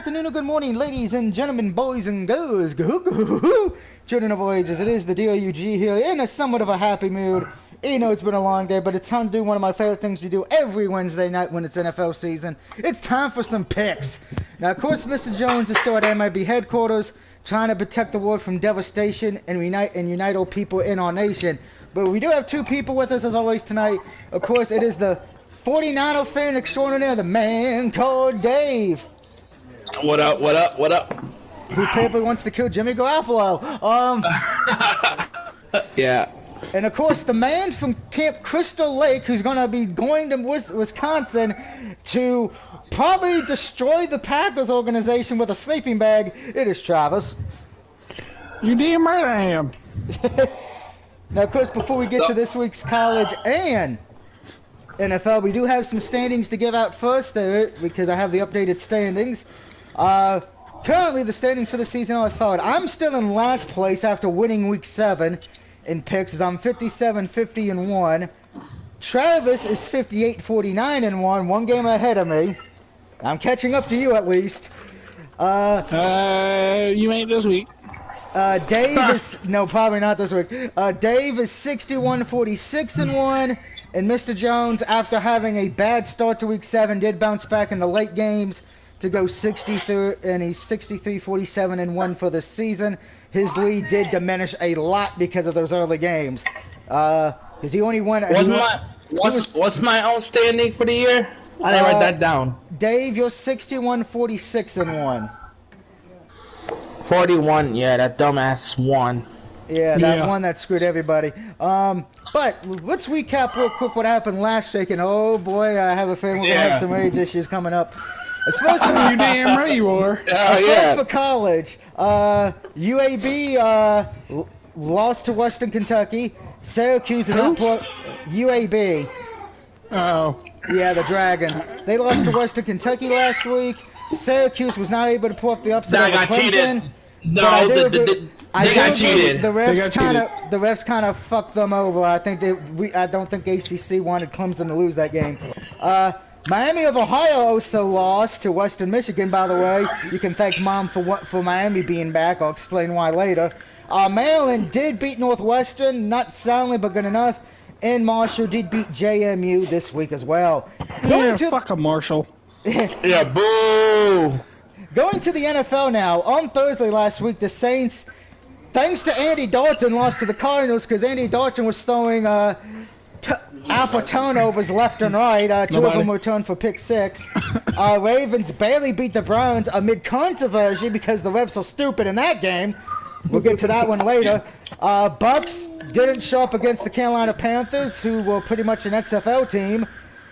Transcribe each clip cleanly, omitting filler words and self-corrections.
afternoon, or good morning, ladies and gentlemen, boys and girls, children of all ages. It is the DOUG here in a somewhat of a happy mood. You know, it's been a long day, but it's time to do one of my favorite things we do every Wednesday night when it's NFL season. It's time for some picks. Now, of course, Mr. Jones is still at MIB headquarters, trying to protect the world from devastation and unite all people in our nation. But we do have two people with us, as always, tonight. Of course, it is the 49er fan extraordinaire, the man called Dave. What up, what up, what up? Who probably wants to kill Jimmy Garoppolo. Yeah. And of course, the man from Camp Crystal Lake who's going to be going to Wisconsin to probably destroy the Packers organization with a sleeping bag, it is Travis. You damn right I am. Now, of course, before we get to this week's college and NFL, we do have some standings to give out first there because I have the updated standings. Currently, the standings for the season are as follows. I'm still in last place after winning Week 7 in picks, as I'm 57-50-1. Travis is 58-49-1, one game ahead of me. I'm catching up to you at least. You ain't this week. Dave is no, probably not this week. Dave is 61-46-1. And Mr. Jones, after having a bad start to Week 7, did bounce back in the late games to go 63, and he's 63-47-1 for the season. His lead did diminish a lot because of those early games. Because he only won. What's my own standing for the year? I didn't write that down. Dave, you're 61-46-1. 41, yeah, that dumbass won. Yeah, that one that screwed everybody. But let's recap real quick what happened last week. And oh boy, I have a feeling we're going to have some age issues coming up. As far as you damn right you are. As far as for college, UAB lost to Western Kentucky. Syracuse and UAB. Oh. Yeah, the Dragons. They lost to Western Kentucky last week. Syracuse was not able to pull up the upset over Clemson. No, they got cheated. The refs kind of fucked them over. I don't think ACC wanted Clemson to lose that game. Miami of Ohio also lost to Western Michigan. By the way, you can thank Mom for Miami being back. I'll explain why later. Maryland did beat Northwestern, not soundly but good enough. And Marshall did beat JMU this week as well. Fuck a Marshall. Yeah, boo. Going to the NFL now. On Thursday last week, the Saints, thanks to Andy Dalton, lost to the Cardinals because Andy Dalton was throwing alpha turnovers left and right. Two of them returned for pick 6. Ravens barely beat the Browns amid controversy because the refs are stupid in that game. We'll get to that one later. Bucks didn't show up against the Carolina Panthers, who were pretty much an XFL team.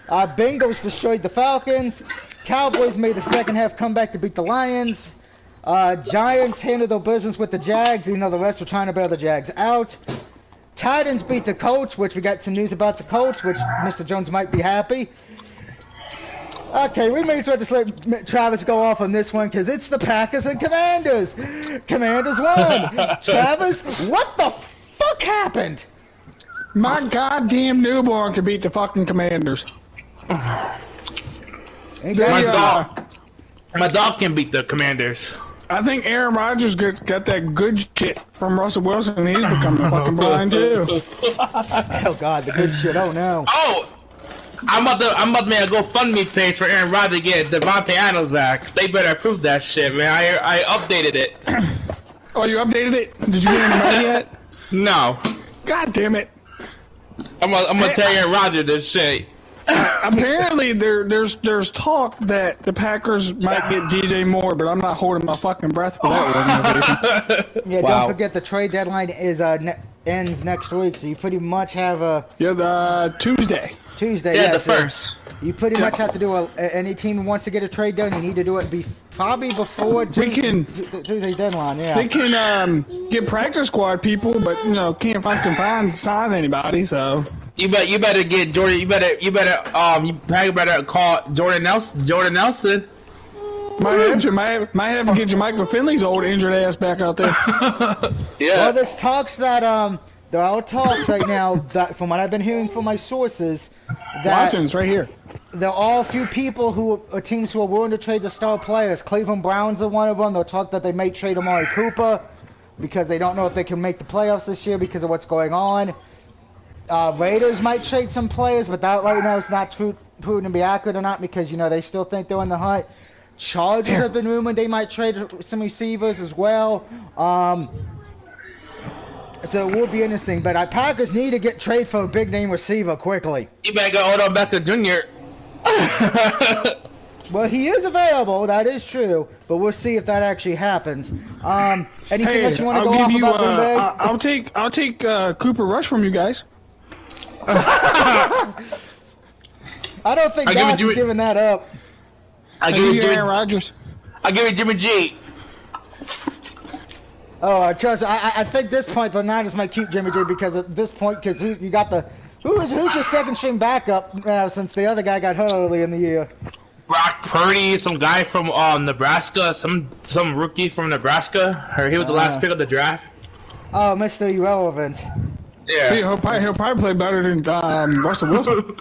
Bengals destroyed the Falcons. Cowboys made a second half comeback to beat the Lions. Giants handled their business with the Jags. You know, the rest were trying to bail the Jags out. Titans beat the Colts, which we got some news about the Colts, which Mr. Jones might be happy. Okay, we may as well just let Travis go off on this one because it's the Packers and Commanders. Commanders won. Travis, what the fuck happened? My goddamn newborn can beat the fucking Commanders. My dog can beat the Commanders. I think Aaron Rodgers got that good shit from Russell Wilson, and he's becoming fucking blind too. Oh God, the good shit. Oh no. Oh, I'm about to make a GoFundMe page for Aaron Rodgers to get Devontae Adams back. They better approve that shit, man. I updated it. Oh, you updated it? Did you get any money yet? No. God damn it. I'm gonna tell Aaron Rodgers this shit. Apparently, there's talk that the Packers might get DJ Moore, but I'm not holding my fucking breath for that organization. Yeah, Don't forget the trade deadline is ends next week, so you pretty much have the Tuesday. Yeah, the first. You pretty much have to do any team who wants to get a trade done. You need to do it probably before Tuesday's deadline. Yeah. They can get practice squad people, but can't fucking sign anybody. So you better get Jordan. You better call Jordan Nelson. Might have to get Jermichael Finley's old injured ass back out there. Yeah. Well, there's talks that there are talks right now that, from what I've been hearing from my sources, that Watson's right here. there are a few people teams who are willing to trade the star players. Cleveland Browns are one of them. They'll talk that they may trade Amari Cooper because they don't know if they can make the playoffs this year because of what's going on. Raiders might trade some players, but that right now is not proven to be accurate or not because, you know, they still think they're in the hunt. Chargers have been rumored they might trade some receivers as well. So it will be interesting, but Packers need to get trade for a big name receiver quickly. You better go Odell Beckham Jr. Well, he is available, that is true, but we'll see if that actually happens. Anything else you want to go off about Green Bay? I'll take Cooper Rush from you guys. I don't think Gas is giving that up. I'll give you Aaron Rodgers. I'll give you Jimmy G. Oh, trust me, I think this point the Niners might keep Jimmy G because at this point, because you got the who's your second string backup since the other guy got hurt early in the year? Brock Purdy, some guy from Nebraska, some rookie from Nebraska, or he was the last pick of the draft. Oh, Mr. Irrelevant. Yeah, he'll probably play better than Russell Wilson.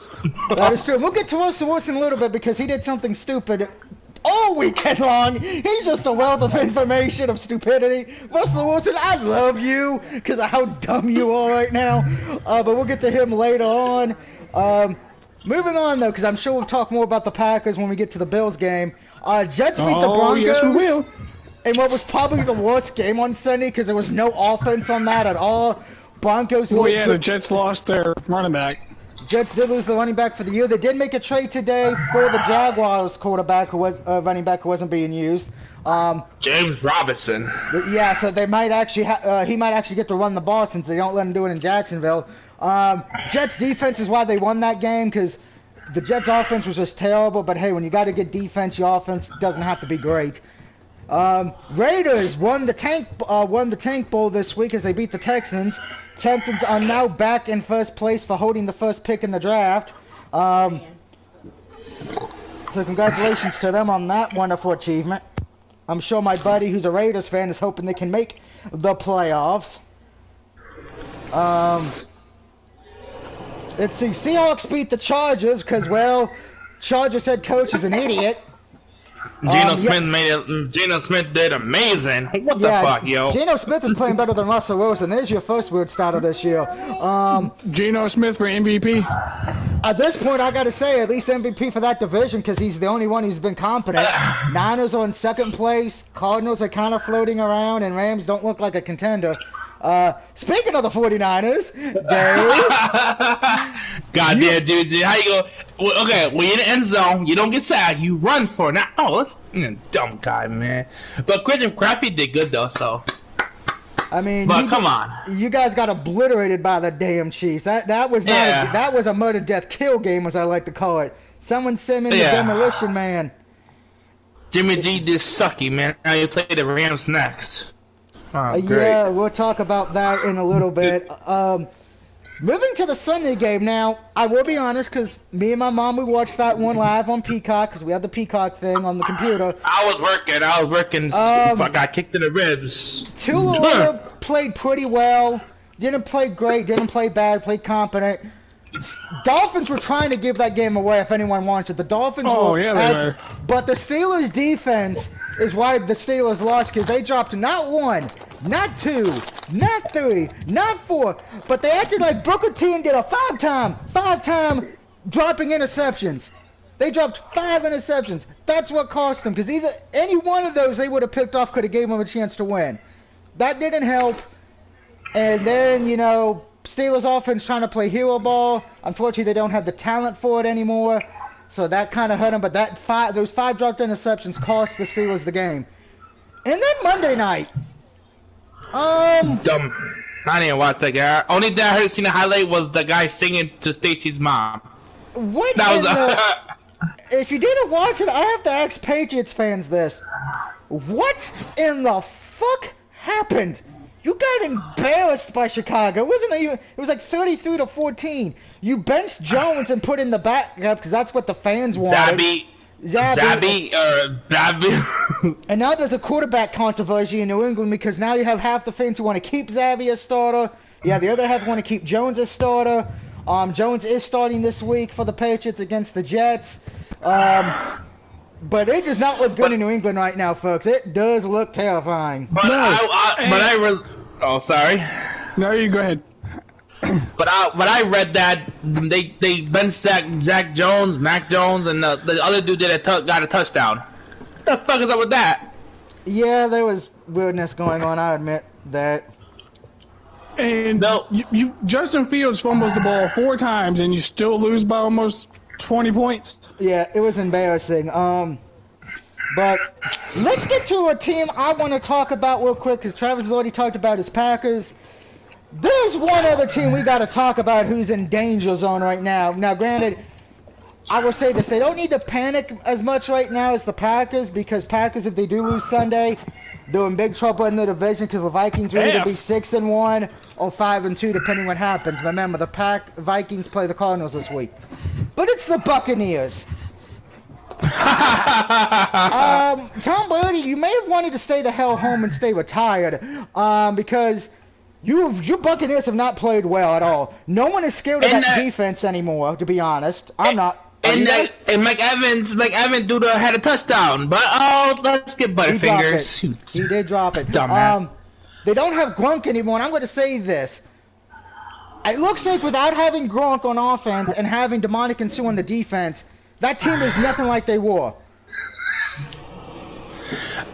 That is true. We'll get to Russell Wilson in a little bit because he did something stupid all weekend long. He's just a wealth of information of stupidity. Russell Wilson, I love you because of how dumb you are right now. But we'll get to him later on. Moving on, though, because I'm sure we'll talk more about the Packers when we get to the Bills game. Jets beat the Broncos. Yes, we will. In what was probably the worst game on Sunday because there was no offense on that at all. Broncos. Well, yeah, the Jets lost their running back. Jets did lose the running back for the year. They did make a trade today for the Jaguars quarterback who was running back who wasn't being used. James Robinson. Yeah, so they might actually he might actually get to run the ball since they don't let him do it in Jacksonville. Jets defense is why they won that game because the Jets offense was just terrible. But hey, when you got to get defense, your offense doesn't have to be great. Raiders won the Tank Bowl this week as they beat the Texans. Texans are now back in first place for holding the first pick in the draft. So congratulations to them on that wonderful achievement. I'm sure my buddy who's a Raiders fan is hoping they can make the playoffs. Let's see, Seahawks beat the Chargers because, well, Chargers head coach is an idiot. Geno Smith did amazing. What the fuck, yo? Geno Smith is playing better than Russell Wilson. There's your first weird start of this year. Geno Smith for MVP. At this point, I got to say, at least MVP for that division because he's the only one who's been competent. Niners are in second place. Cardinals are kind of floating around, and Rams don't look like a contender. Speaking of the 49ers, Dave. Goddamn, dude, how you go? Well, okay, when you're in the end zone, you don't get sad. You run for it. Now, that's dumb guy, man. But Christian Crafty did good, though, so. I mean, but come on. You guys got obliterated by the damn Chiefs. That was not that was a murder, death, kill game, as I like to call it. Someone send in the demolition man. Jimmy G did sucky, man. Now you play the Rams next. Oh, yeah, we'll talk about that in a little bit. Moving to the Sunday game now, I will be honest, because me and my mom, we watched that one live on Peacock, because we had the Peacock thing on the computer. I was working. I got kicked in the ribs. Tua played pretty well. Didn't play great, didn't play bad, played competent. Dolphins were trying to give that game away if anyone wanted. The Dolphins were. But the Steelers' defense is why the Steelers lost, because they dropped not one, not two, not three, not four, but they acted like Booker T and did a five-time dropping interceptions. They dropped 5 interceptions. That's what cost them, because either any one of those they would have picked off could have gave them a chance to win. That didn't help. And then, you know, Steelers offense trying to play hero ball. Unfortunately, they don't have the talent for it anymore. So that kind of hurt them. But those 5 dropped interceptions cost the Steelers the game. And then Monday night. Dumb. I didn't watch that guy. Only thing I heard seen the highlight was the guy singing to Stacy's mom. What? That was if you didn't watch it, I have to ask Patriots fans this. What in the fuck happened? You got embarrassed by Chicago. It was like 33-14. You benched Jones and put in the backup because that's what the fans wanted. Zabby. And now there's a quarterback controversy in New England because now you have half the fans who want to keep Zabby as starter. Yeah, the other half want to keep Jones as starter. Jones is starting this week for the Patriots against the Jets. But it does not look good in New England right now, folks. It does look terrifying. But oh, sorry. No, you go ahead. But I read that they benched Zach Jones, Mac Jones, and the other dude got a touchdown. What the fuck is up with that? Yeah, there was weirdness going on. I admit that. And you Justin Fields fumbles the ball 4 times, and you still lose by almost 20 points. Yeah, it was embarrassing. But let's get to a team I want to talk about real quick, because Travis has already talked about his Packers. There's one other team we got to talk about who's in danger zone right now. Now, granted, I will say this. They don't need to panic as much right now as the Packers, because Packers, if they do lose Sunday, they're in big trouble in the division, because the Vikings will either be 6-1 or 5-2, depending what happens. Remember, the Vikings play the Cardinals this week. But it's the Buccaneers. Tom Brady, you may have wanted to stay the hell home and stay retired, because your Buccaneers have not played well at all. No one is scared of that defense anymore, to be honest. I'm not. And Mike Evans had a touchdown, but let's get Butterfingers. He did drop it. Dumbass. They don't have Gronk anymore, and I'm going to say this. It looks like without having Gronk on offense and having Demonic and Sue on the defense, that team is nothing like they were.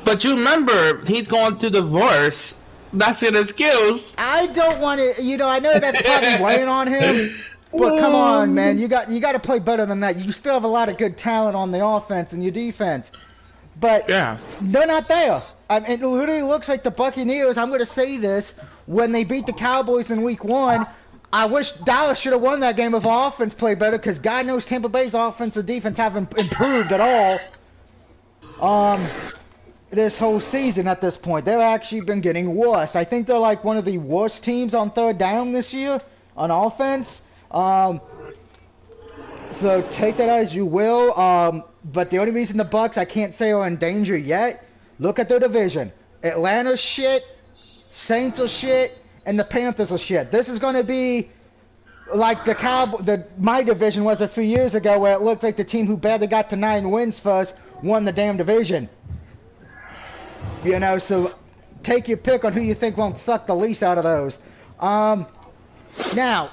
But you remember, he's going through divorce. That's an excuse. I don't want to, I know that's probably weighing on him, but come on, man. You got to play better than that. You still have a lot of good talent on the offense and your defense. But they're not there. It literally looks like the Buccaneers, I'm going to say this, when they beat the Cowboys in Week 1, I wish Dallas should have won that game if our offense played better, because God knows Tampa Bay's offense and defense haven't improved at all this whole season at this point. They've actually been getting worse. I think they're like one of the worst teams on third down this year on offense. So take that as you will. But the only reason the Bucs I can't say are in danger yet, look at their division. Atlanta's shit, Saints are shit, and the Panthers are shit. This is going to be like my division was a few years ago, where it looked like the team who barely got to 9 wins first won the damn division. So take your pick on who you think won't suck the least out of those. Now,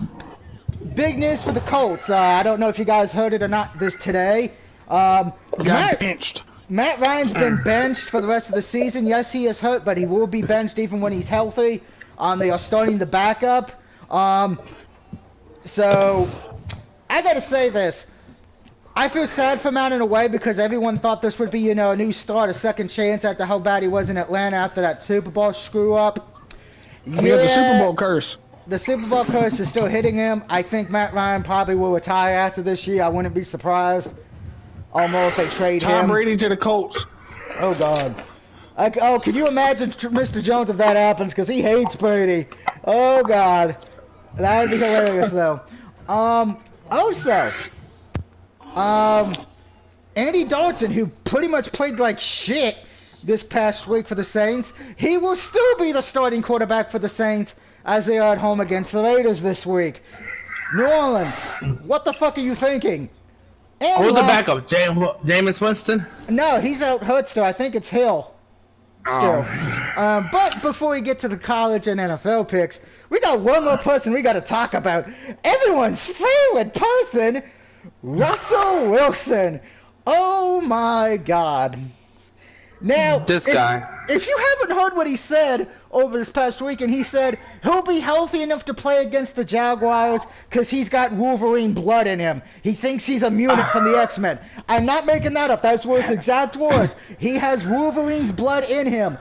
big news for the Colts. I don't know if you guys heard it or not this today. Benched. Matt Ryan's been benched for the rest of the season. Yes, he is hurt, but he will be benched even when he's healthy. They are starting the backup. So, I gotta say this. I feel sad for Matt in a way, because everyone thought this would be, a new start, a second chance after how bad he was in Atlanta after that Super Bowl screw-up. Yeah, the Super Bowl curse. The Super Bowl curse is still hitting him. I think Matt Ryan probably will retire after this year. I wouldn't be surprised. Almost they trade him. Tom Brady to the Colts. Oh, God. Can you imagine Mr. Jones if that happens? Because he hates Brady. Oh, God. That would be hilarious, though. Also, Andy Dalton, who pretty much played like shit this past week for the Saints, he will still be the starting quarterback for the Saints as they are at home against the Raiders this week. New Orleans, what the fuck are you thinking? Who's the backup? Jameis Winston? No, he's out hurt still. I think it's Hill. Still. But before we get to the college and NFL picks, we got one more person we got to talk about. Everyone's favorite person, Russell Wilson. Oh my God. Now, if you haven't heard what he said over this past weekend, he said he'll be healthy enough to play against the Jaguars because he's got Wolverine blood in him. He thinks he's a mutant from the X-Men. I'm not making that up. That's his exact words. He has Wolverine's blood in him.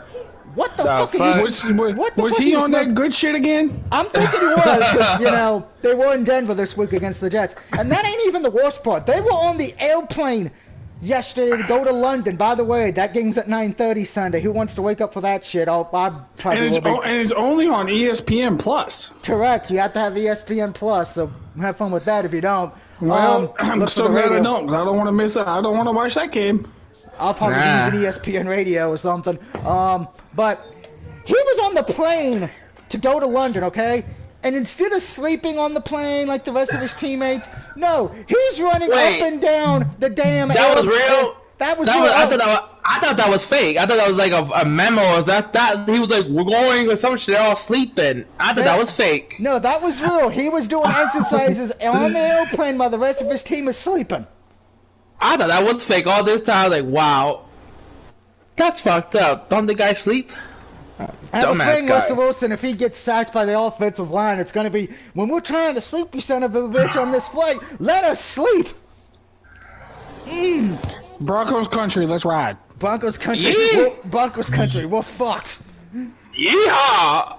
What the fuck are you... Was he on that good shit again? I'm thinking he was, because, they were in Denver this week against the Jets. And that ain't even the worst part. They were on the airplane yesterday to go to London. By the way, that game's at 9:30 Sunday. Who wants to wake up for that shit? And it's only on ESPN Plus. Correct. You have to have ESPN Plus, so have fun with that if you don't. Well, I'm still glad I don't, because I don't want to miss that. I don't want to watch that game. I'll probably use an ESPN radio or something. But he was on the plane to go to London, okay? And instead of sleeping on the plane like the rest of his teammates, no, he's running Wait. up and down the damn. That was real. That was real. I thought that was fake. I thought that was like a memo. Or that he was like, we're going or some shit. They're all sleeping. I thought that was fake. No, that was real. He was doing exercises on the airplane while the rest of his team is sleeping. I thought that was fake all this time. Like, wow, that's fucked up. Don't the guy sleep? I have a feeling Russell Wilson, if he gets sacked by the offensive line, it's going to be, when we're trying to sleep, you son of a bitch, on this flight, let us sleep. Broncos country, let's ride. Broncos country. Yeah. Broncos country. We're fucked. Yeehaw!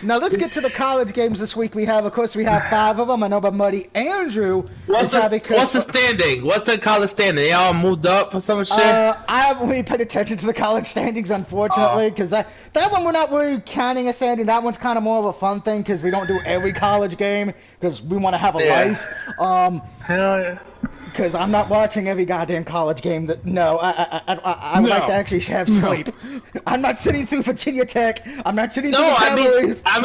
Now let's get to the college games this week. We have 5 of them. I know, but Muddy Andrew. What's the standing? What's the college standing? They all moved up for some shit. I haven't really paid attention to the college standings, unfortunately, because that one we're not really counting a standing. That one's kind of more of a fun thing because we don't do every college game because we want to have a life. Hell yeah. Because I'm not watching every goddamn college game. I would like to actually have sleep. I'm not sitting through Virginia Tech. I'm not sitting through the Cavaliers. I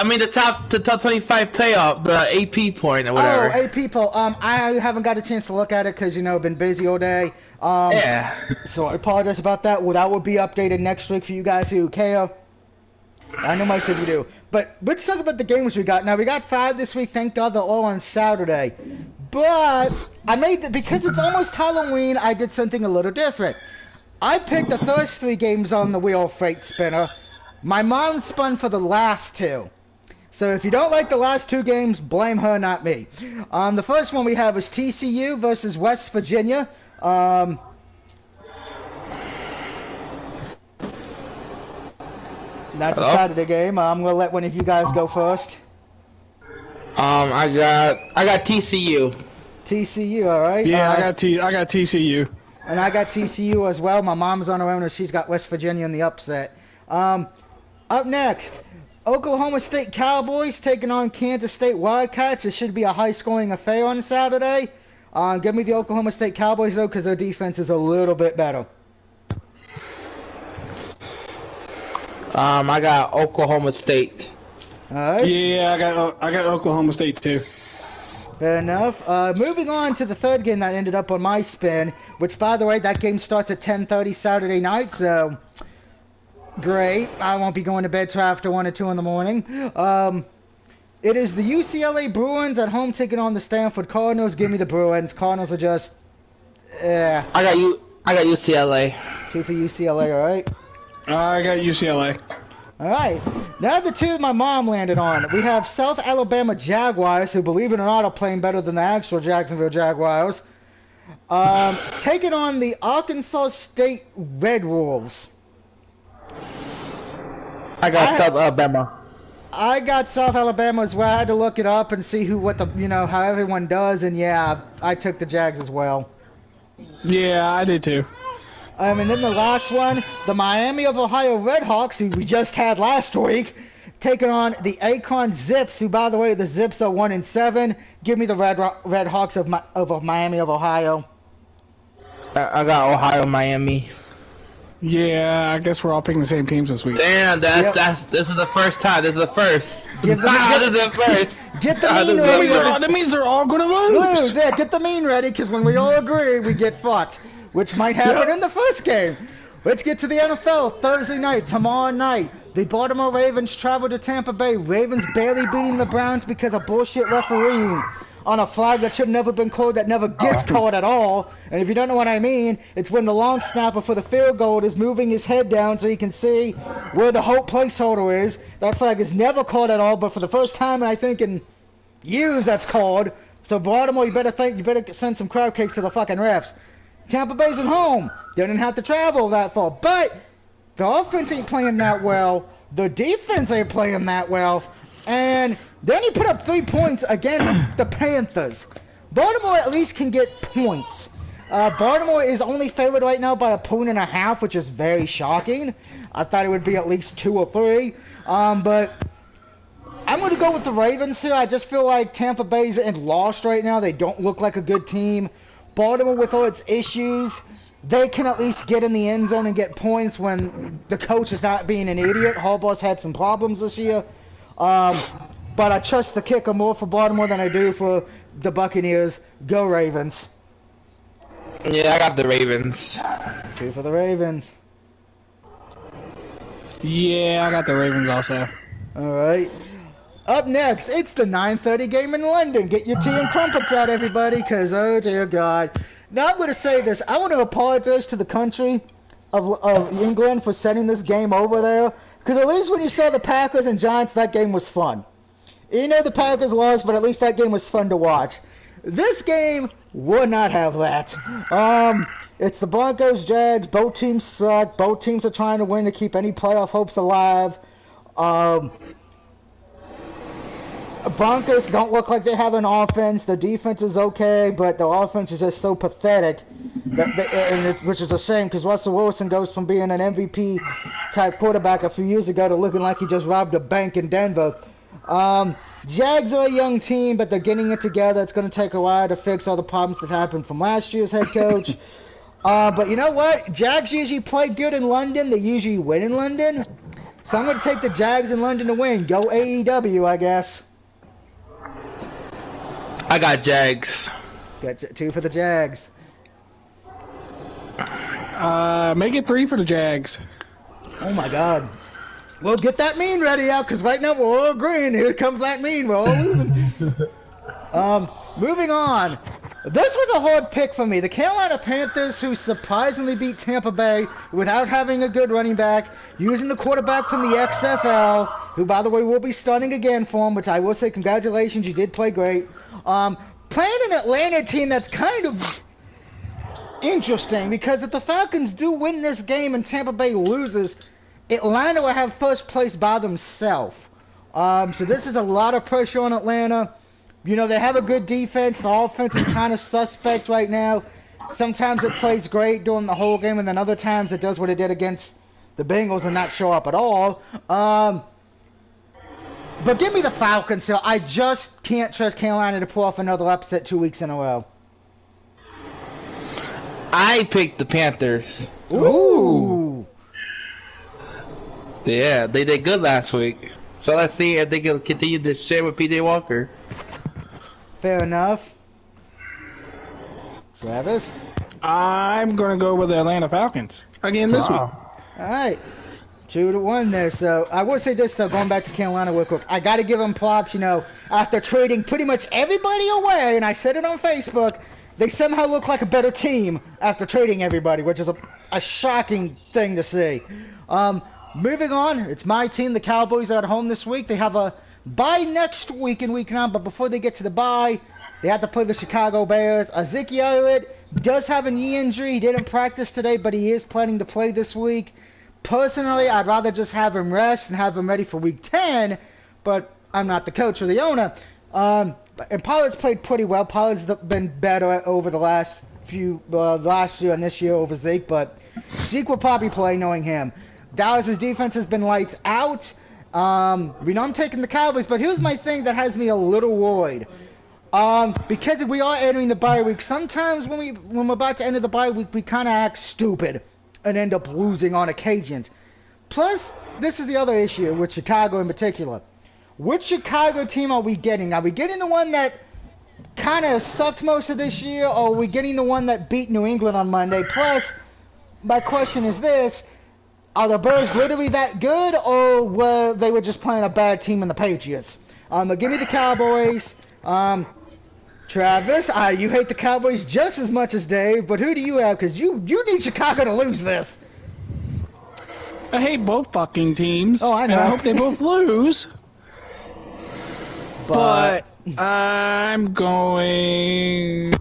mean the top 25 playoff, the AP point or whatever. Oh, AP poll. I haven't got a chance to look at it because I've been busy all day. Yeah. So I apologize about that. Well, that will be updated next week for you guys who care. I know most of you do. But let's talk about the games we got. Now we got 5 this week. Thank God they're all on Saturday. But because it's almost Halloween, I did something a little different. I picked the first 3 games on the wheel freight spinner. My mom spun for the last 2. So if you don't like the last 2 games, blame her, not me. The first one we have is TCU versus West Virginia. That's a Saturday game. I'm gonna let one of you guys go first. I got TCU. TCU, all right. Yeah, I got TCU. And I got TCU as well. My mom's on her own, and she's got West Virginia in the upset. Up next, Oklahoma State Cowboys taking on Kansas State Wildcats. This should be a high-scoring affair on Saturday. Give me the Oklahoma State Cowboys though, because their defense is a little bit better. I got Oklahoma State. All right. Yeah, I got Oklahoma State too. Fair enough. Moving on to the third game that ended up on my spin, which, by the way, that game starts at 10:30 Saturday night, so great. I won't be going to bed till after 1 or 2 in the morning. It is the UCLA Bruins at home taking on the Stanford Cardinals. Give me the Bruins. Cardinals are just, I got UCLA. 2 for UCLA, all right? I got UCLA. All right. Now the 2 that my mom landed on. We have South Alabama Jaguars, who, believe it or not, are playing better than the actual Jacksonville Jaguars, taking on the Arkansas State Red Wolves. I got South Alabama. I got South Alabama as well. I had to look it up and see how everyone does, and yeah, I took the Jags as well. Yeah, I did too. And then the last one, the Miami of Ohio Redhawks, who we just had last week, taking on the Akron Zips, who, by the way, the Zips are 1-7. Give me the Redhawks of Miami of Ohio. I got Ohio, Miami. Yeah, I guess we're all picking the same teams this week. Damn, this is the first time. This is the first. This is the first. Get the mean ready. That means they're all gonna lose. Yeah, get the mean ready, because when we all agree, we get fucked. Which might happen in the first game. Let's get to the NFL. Thursday night, tomorrow night. The Baltimore Ravens travel to Tampa Bay. Ravens barely beating the Browns because of bullshit refereeing on a flag that should have never been called, that never gets called at all. And if you don't know what I mean, it's when the long snapper for the field goal is moving his head down so you can see where the whole placeholder is. That flag is never called at all, but for the first time, I think in years, that's called. So Baltimore, you better send some crowd cakes to the fucking refs. Tampa Bay's at home. They didn't have to travel that far. But the offense ain't playing that well. The defense ain't playing that well. And they only put up 3 points against the Panthers. Baltimore at least can get points. Baltimore is only favored right now by 1.5 points, which is very shocking. I thought it would be at least 2 or 3. But I'm going to go with the Ravens here. I just feel like Tampa Bay's lost right now. They don't look like a good team. Baltimore, with all its issues, they can at least get in the end zone and get points when the coach is not being an idiot. Harbaugh's had some problems this year. But I trust the kicker more for Baltimore than I do for the Buccaneers. Go Ravens. Yeah, I got the Ravens. 2 for the Ravens. Yeah, I got the Ravens also. All right. Up next, it's the 9:30 game in London. Get your tea and crumpets out, everybody, because, oh, dear God. Now, I'm going to say this. I want to apologize to the country of England for sending this game over there, because at least when you saw the Packers and Giants, that game was fun. You know the Packers lost, but at least that game was fun to watch. This game would not have that. It's the Broncos, Jags. Both teams suck. Both teams are trying to win to keep any playoff hopes alive. Broncos don't look like they have an offense. The defense is okay, but the offense is just so pathetic, which is a shame because Russell Wilson goes from being an MVP-type quarterback a few years ago to looking like he just robbed a bank in Denver. Jags are a young team, but they're getting it together. It's going to take a while to fix all the problems that happened from last year's head coach. But you know what? Jags usually play good in London. They usually win in London. So I'm going to take the Jags in London to win. Go AEW, I guess. I got Jags. Got 2 for the Jags. Make it 3 for the Jags. Oh, my God. Well, get that mean ready out, because right now we're all agreeing. Here comes that mean. We're all losing. Moving on. This was a hard pick for me. The Carolina Panthers, who surprisingly beat Tampa Bay without having a good running back, using the quarterback from the XFL, who, by the way, will be starting again for him, which I will say congratulations, you did play great. Playing an Atlanta team that's kind of interesting, because if the Falcons do win this game and Tampa Bay loses, Atlanta will have first place by themselves. So this is a lot of pressure on Atlanta. You know, they have a good defense. The offense is kind of suspect right now. Sometimes it plays great during the whole game, and then other times it does what it did against the Bengals and not show up at all. But give me the Falcons here. I just can't trust Carolina to pull off another upset 2 weeks in a row. I picked the Panthers. Ooh. Yeah, they did good last week. So let's see if they can continue this shit with PJ Walker. Fair enough. Travis? I'm going to go with the Atlanta Falcons again this week. All right. 2-1 there. So I will say this, though, going back to Carolina real quick. I got to give them props, you know, after trading pretty much everybody away, and I said it on Facebook, they somehow look like a better team after trading everybody, which is a shocking thing to see. Moving on, it's my team. The Cowboys are at home this week. They have a bye next week in Week 9, but before they get to the bye, they have to play the Chicago Bears. Ezekiel Elliott does have a knee injury. He didn't practice today, but he is planning to play this week. Personally, I'd rather just have him rest and have him ready for Week 10, but I'm not the coach or the owner. And Pollard's played pretty well. Pollard's been better over the last year and this year over Zeke, but Zeke will probably play knowing him. Dallas' defense has been lights out. We know I'm taking the Cowboys, but here's my thing that has me a little worried. Because we are entering the bye week, sometimes when we're about to enter the bye week, we kind of act stupid and end up losing on occasions. Plus, this is the other issue with Chicago in particular. Which Chicago team are we getting? Are we getting the one that kind of sucked most of this year, or are we getting the one that beat New England on Monday? Plus, my question is this. Are the Bears literally that good, or were they just playing a bad team in the Patriots? Give me the Cowboys. Travis, you hate the Cowboys just as much as Dave, but who do you have? Because you need Chicago to lose this. I hate both fucking teams. Oh, I know. And I hope they both lose. But I'm going...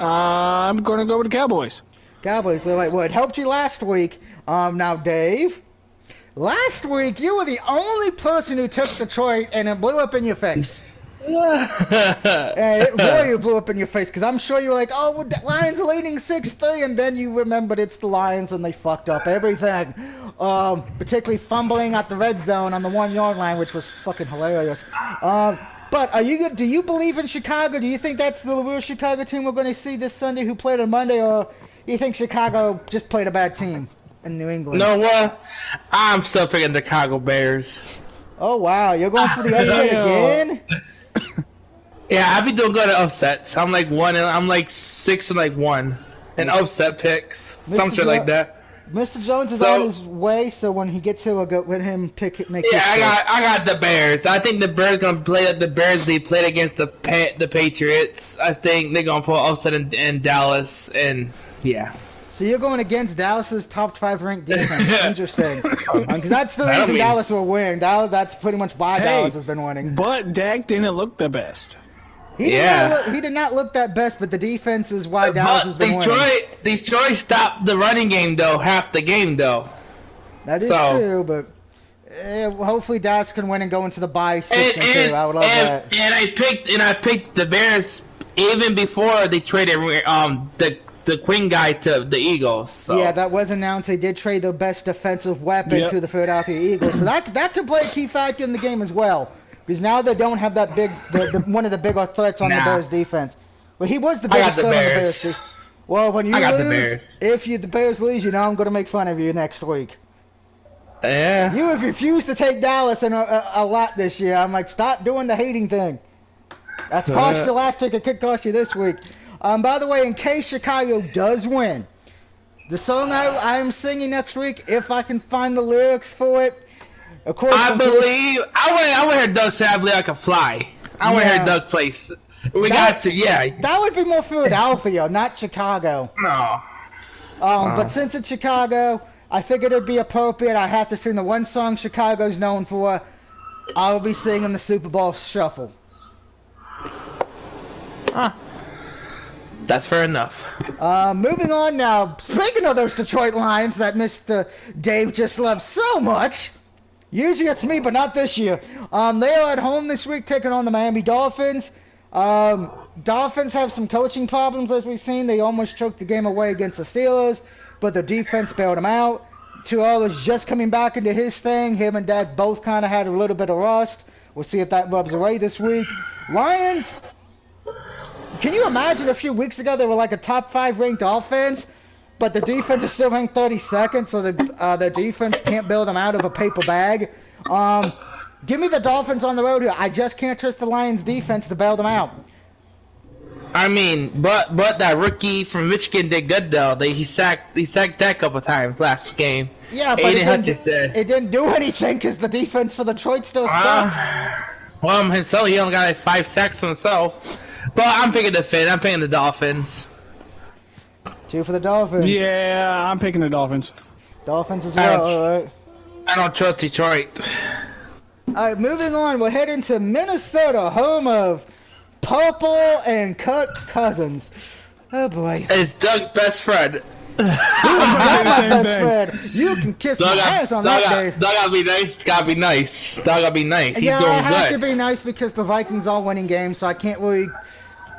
I'm going to go with the Cowboys. Cowboys. So, well, it helped you last week. Now, Dave, last week you were the only person who took Detroit, and it blew up in your face. And it really blew up in your face, because I'm sure you were like, oh, the Lions are leading 6-3, and then you remembered it's the Lions, and they fucked up everything. Particularly fumbling at the red zone on the 1 yard line, which was fucking hilarious. But are you? Do you believe in Chicago? Do you think that's the real Chicago team we're going to see this Sunday who played on Monday, or do you think Chicago just played a bad team in New England? No, what? I'm still picking the Chicago Bears. Oh wow, you're going for the upset again? Yeah, I've been doing good at upsets. I'm like 6 and like 1 in upset picks, some shit like that. Mr. Jones is on his way, so when he gets here, we'll go with him make. Yeah, I got the Bears. I think the Bears gonna play like the Bears they played against the Patriots. I think they're gonna pull upset in Dallas, and yeah. So you're going against Dallas's top 5 ranked defense. Interesting, because that's the reason Dallas will win. That's pretty much why Dallas has been winning. But Dak didn't look the best. He did not look that best, but the defense is why Dallas has been winning. Detroit stopped the running game though, half the game though. That is true, but hopefully Dallas can win and go into the bye 6-2. I would love that. And I picked the Bears even before they traded the Quinn guy to the Eagles. So. Yeah, that was announced. They did trade their best defensive weapon to the Philadelphia Eagles, so that could play a key factor in the game as well. Because now they don't have that big, one of the bigger threats on the Bears defense. Well, he was the biggest threat on the Bears. Well, when you lose, the Bears lose, I'm going to make fun of you next week. Yeah. You have refused to take Dallas in a lot this year. I'm like, stop doing the hating thing. That's cost you last week. It could cost you this week. By the way, in case Chicago does win, the song I'm singing next week, if I can find the lyrics for it. Of course, I want to hear Doug say I believe I can fly. I want to hear Doug play. That would be more Philadelphia, not Chicago. No. But since it's Chicago, I figured it'd be appropriate. I have to sing the one song Chicago's known for. I'll be singing the Super Bowl Shuffle. That's fair enough. Moving on now. Speaking of those Detroit Lions that Mr. Dave just loves so much. Usually it's me, but not this year. They are at home this week taking on the Miami Dolphins. Dolphins have some coaching problems, as we've seen. They almost choked the game away against the Steelers, but the defense bailed them out. Terrell is just coming back into his thing. Him and Dak both kind of had a little bit of rust. We'll see if that rubs away this week. Lions, can you imagine a few weeks ago they were like a top 5 ranked offense? But the defense is still ranked 32nd, so their defense can't bail them out of a paper bag. Give me the Dolphins on the road here. I just can't trust the Lions' defense to bail them out. I mean, but that rookie from Michigan did good though. He sacked that a couple times last game. Yeah, but it didn't do anything because the defense for Detroit still sucked. Well, himself, he only got like 5 sacks himself. But I'm picking the Finn. I'm picking the Dolphins. 2 for the Dolphins. Yeah, I'm picking the Dolphins. Dolphins as well, alright. I don't trust Detroit. Alright, moving on. We're heading to Minnesota, home of Purple and Kirk Cousins. Oh boy. It's Doug's best friend. Who's my best friend? You can kiss my ass on that, Dave. Doug gotta be nice. Gotta be nice. Doug gotta be nice. He's doing good. I have to be nice because the Vikings are winning games, so I can't really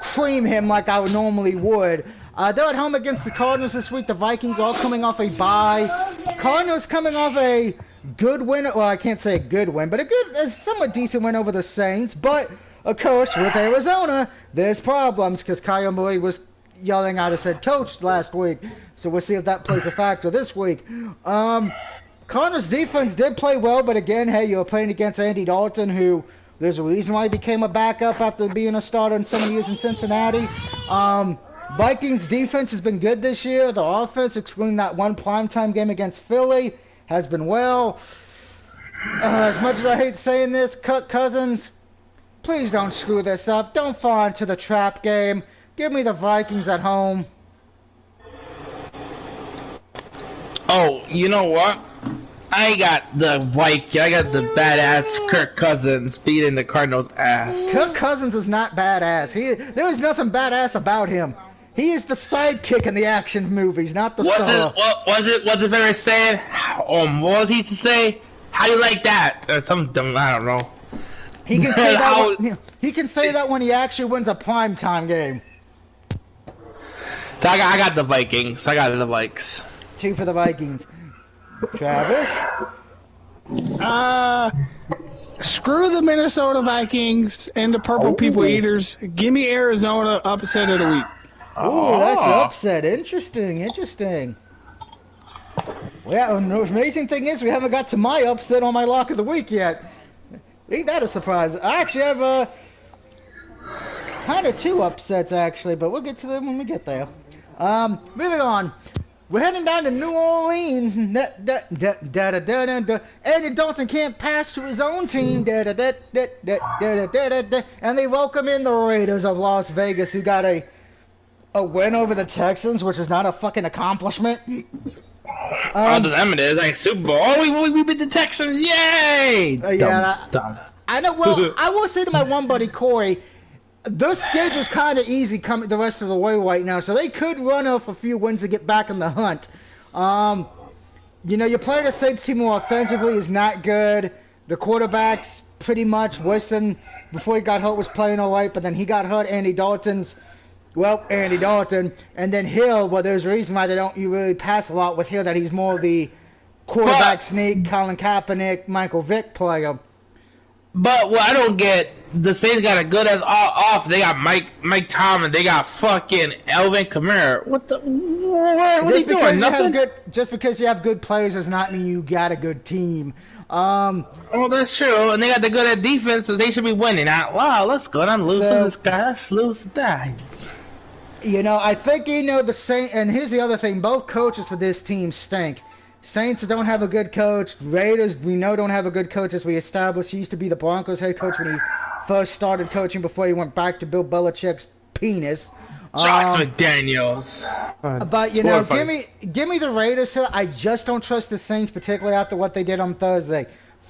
cream him like I normally would. They're at home against the Cardinals this week. The Vikings all coming off a bye. Cardinals coming off a good win. Well, I can't say a good win, but a somewhat decent win over the Saints. But, of course, with Arizona, there's problems because Kyle Murray was yelling out his head coach last week. So we'll see if that plays a factor this week. Cardinals defense did play well, but again, hey, you're playing against Andy Dalton, who there's a reason why he became a backup after being a starter in so many years in Cincinnati. Vikings defense has been good this year. The offense, excluding that one primetime game against Philly, has been well. As much as I hate saying this, Kirk Cousins, please don't screw this up. Don't fall into the trap game. Give me the Vikings at home. Oh, you know what? I got the Viking. I got the badass Kirk Cousins beating the Cardinals' ass. Kirk Cousins is not badass. There is nothing badass about him. He is the sidekick in the action movies, not the star. Was it very sad? What was he to say? How do you like that? Or something, I don't know. He can say that. He can say that when he actually wins a primetime game. So I got the Vikings. I got the Vikes. 2 for the Vikings. Travis? Screw the Minnesota Vikings and the Purple People Eaters. Give me Arizona upset of the week. Ooh, that's an upset. Interesting, interesting. Well, and the amazing thing is we haven't got to my upset on my lock of the week yet. Ain't that a surprise? I actually have kind of two upsets, actually, but we'll get to them when we get there. Moving on. We're heading down to New Orleans. Andy Dalton can't pass to his own team. And they welcome in the Raiders of Las Vegas, who got a win over the Texans, which is not a fucking accomplishment. Other than it is like Super Bowl. Oh, we beat the Texans! Yay! Dumb. I know. Well, I will say to my one buddy Corey, their schedule's kind of easy coming the rest of the way right now, so they could run off a few wins to get back in the hunt. You know, you're playing a Saints team who offensively is not good. The quarterback's pretty much Wilson before he got hurt was playing all right, but then he got hurt. Andy Dalton, and then Hill. Well, there's a reason why they don't really pass a lot with Hill, that he's more of the quarterback sneak, Colin Kaepernick, Michael Vick player. But what I don't get, the Saints got a good as off. They got Mike Tomlin. They got fucking Alvin Kamara. What are you doing? Nothing. Just because you have good players does not mean you got a good team. Well, that's true. And they got the good at defense, so they should be winning. Wow, let's go. I'm losing this guy. Let's lose that. You know, I think, you know, the Saints, and here's the other thing, both coaches for this team stink. Saints don't have a good coach. Raiders, we know, don't have a good coach, as we established. He used to be the Broncos head coach when he first started coaching before he went back to Bill Belichick's penis. Josh McDaniels. But, you know, give me the Raiders. I just don't trust the Saints, particularly after what they did on Thursday.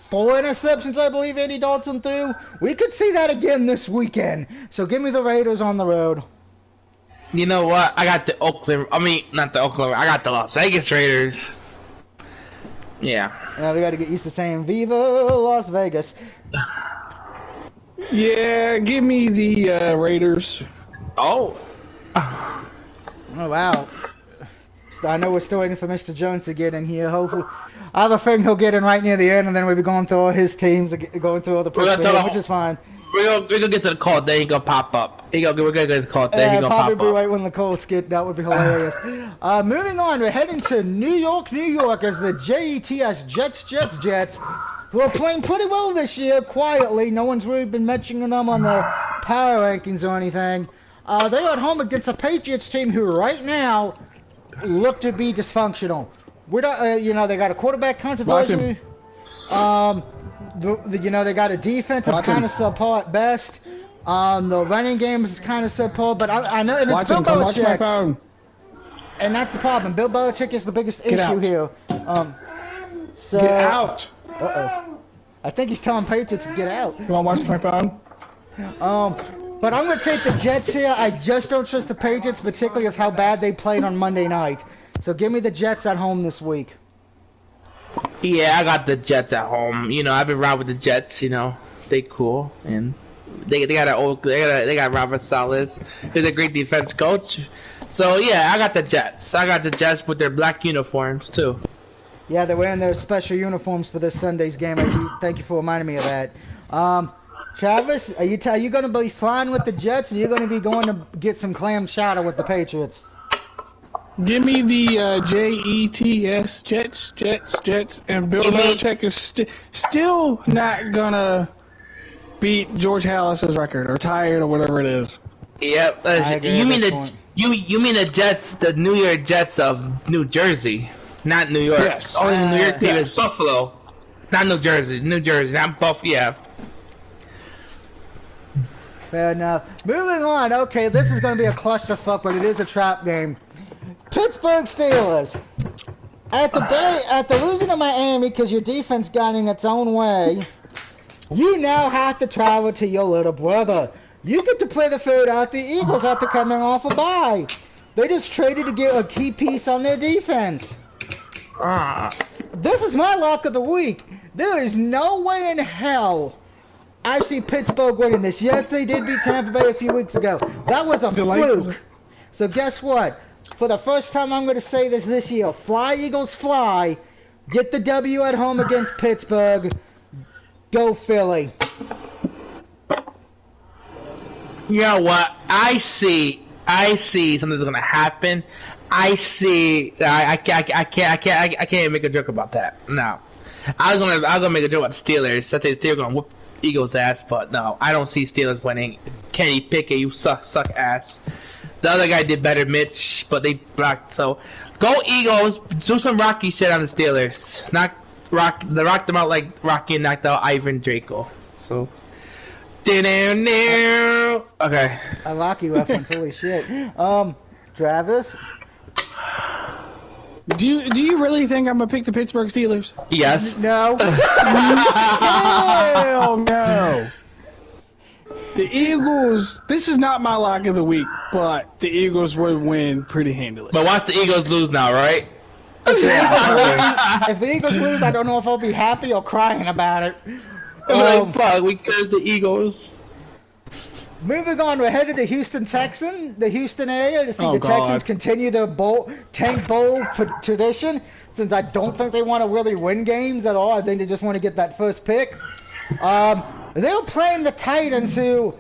4 interceptions, I believe, Andy Dalton threw. We could see that again this weekend. So give me the Raiders on the road. You know what? I got the not the Oakland. I got the Las Vegas Raiders. Yeah. Now we got to get used to saying "Viva Las Vegas." Yeah, give me the Raiders. Oh. Oh wow. I know we're still waiting for Mr. Jones to get in here. Hopefully, I have a feeling he'll get in right near the end, and then we'll be going through all his teams, going through all the picks, which is fine. We're gonna get to the call. Then he gonna pop up. We're gonna get to the call. Then he gonna pop up. Probably right when the Colts get. That would be hilarious. Moving on, we're heading to New York, as the Jets, who are playing pretty well this year. Quietly, no one's really been mentioning them on the power rankings or anything. They're at home against a Patriots team who right now look to be dysfunctional. We don't, you know, they got a quarterback controversy. You know, they got a defense that's kind of subpar at best. The running game is kind of subpar, but I know, and it's Bill Belichick. And that's the problem. Bill Belichick is the biggest issue here. So get out. I think he's telling Patriots to get out. You want to watch my phone? But I'm going to take the Jets here. I just don't trust the Patriots, particularly with how bad they played on Monday night. So give me the Jets at home this week. Yeah, I got the Jets at home. You know, I've been around with the Jets. You know, they cool, and they got Robert Salas. He's a great defense coach. So yeah, I got the Jets. I got the Jets with their black uniforms too. Yeah, they're wearing their special uniforms for this Sunday's game. Thank you for reminding me of that. Travis, are you going to be flying with the Jets, or are you going to be going to get some clam chowder with the Patriots? Give me the Jets, Jets, and Bill Belichick is still not gonna beat George Halas's record or tie it or whatever it is. Yep. You mean the Jets, the New York Jets of New Jersey, not New York. Yes. Only the New York team is Buffalo, not New Jersey, not Buffalo. Yeah. Fair enough. Moving on. Okay, this is going to be a clusterfuck, but it is a trap game. Pittsburgh Steelers. After losing to Miami because your defense got in its own way, you now have to travel to your little brother. You get to play the food out the Eagles after coming off a bye. They just traded to get a key piece on their defense. This is my lock of the week. There is no way in hell I see Pittsburgh winning this. Yes, they did beat Tampa Bay a few weeks ago. That was a fluke. So guess what? For the first time, I'm going to say this year. Fly, Eagles, fly. Get the W at home against Pittsburgh. Go Philly. You know what? I see something's gonna happen. I can't make a joke about that. No, I was gonna make a joke about the Steelers. I think they're gonna whoop Eagles' ass, but no, I don't see Steelers winning. Kenny Pickett, you suck ass. The other guy did better, Mitch, but they blocked. So, go Eagles. Do some Rocky shit on the Steelers. Rock them out like Rocky knocked out Ivan Draco. So, okay. A Rocky reference. Holy shit. Travis. Do you really think I'm gonna pick the Pittsburgh Steelers? Yes. No. Hell no. The Eagles. This is not my lock of the week, but the Eagles would win pretty handily. But watch the Eagles lose now, right? If the Eagles lose, I don't know if I'll be happy or crying about it. Fuck, we cursed the Eagles. Moving on, we're headed to the Houston area to see the God. Texans continue their tank bowl tradition. Since I don't think they want to really win games at all, I think they just want to get that first pick. They were playing the Titans, who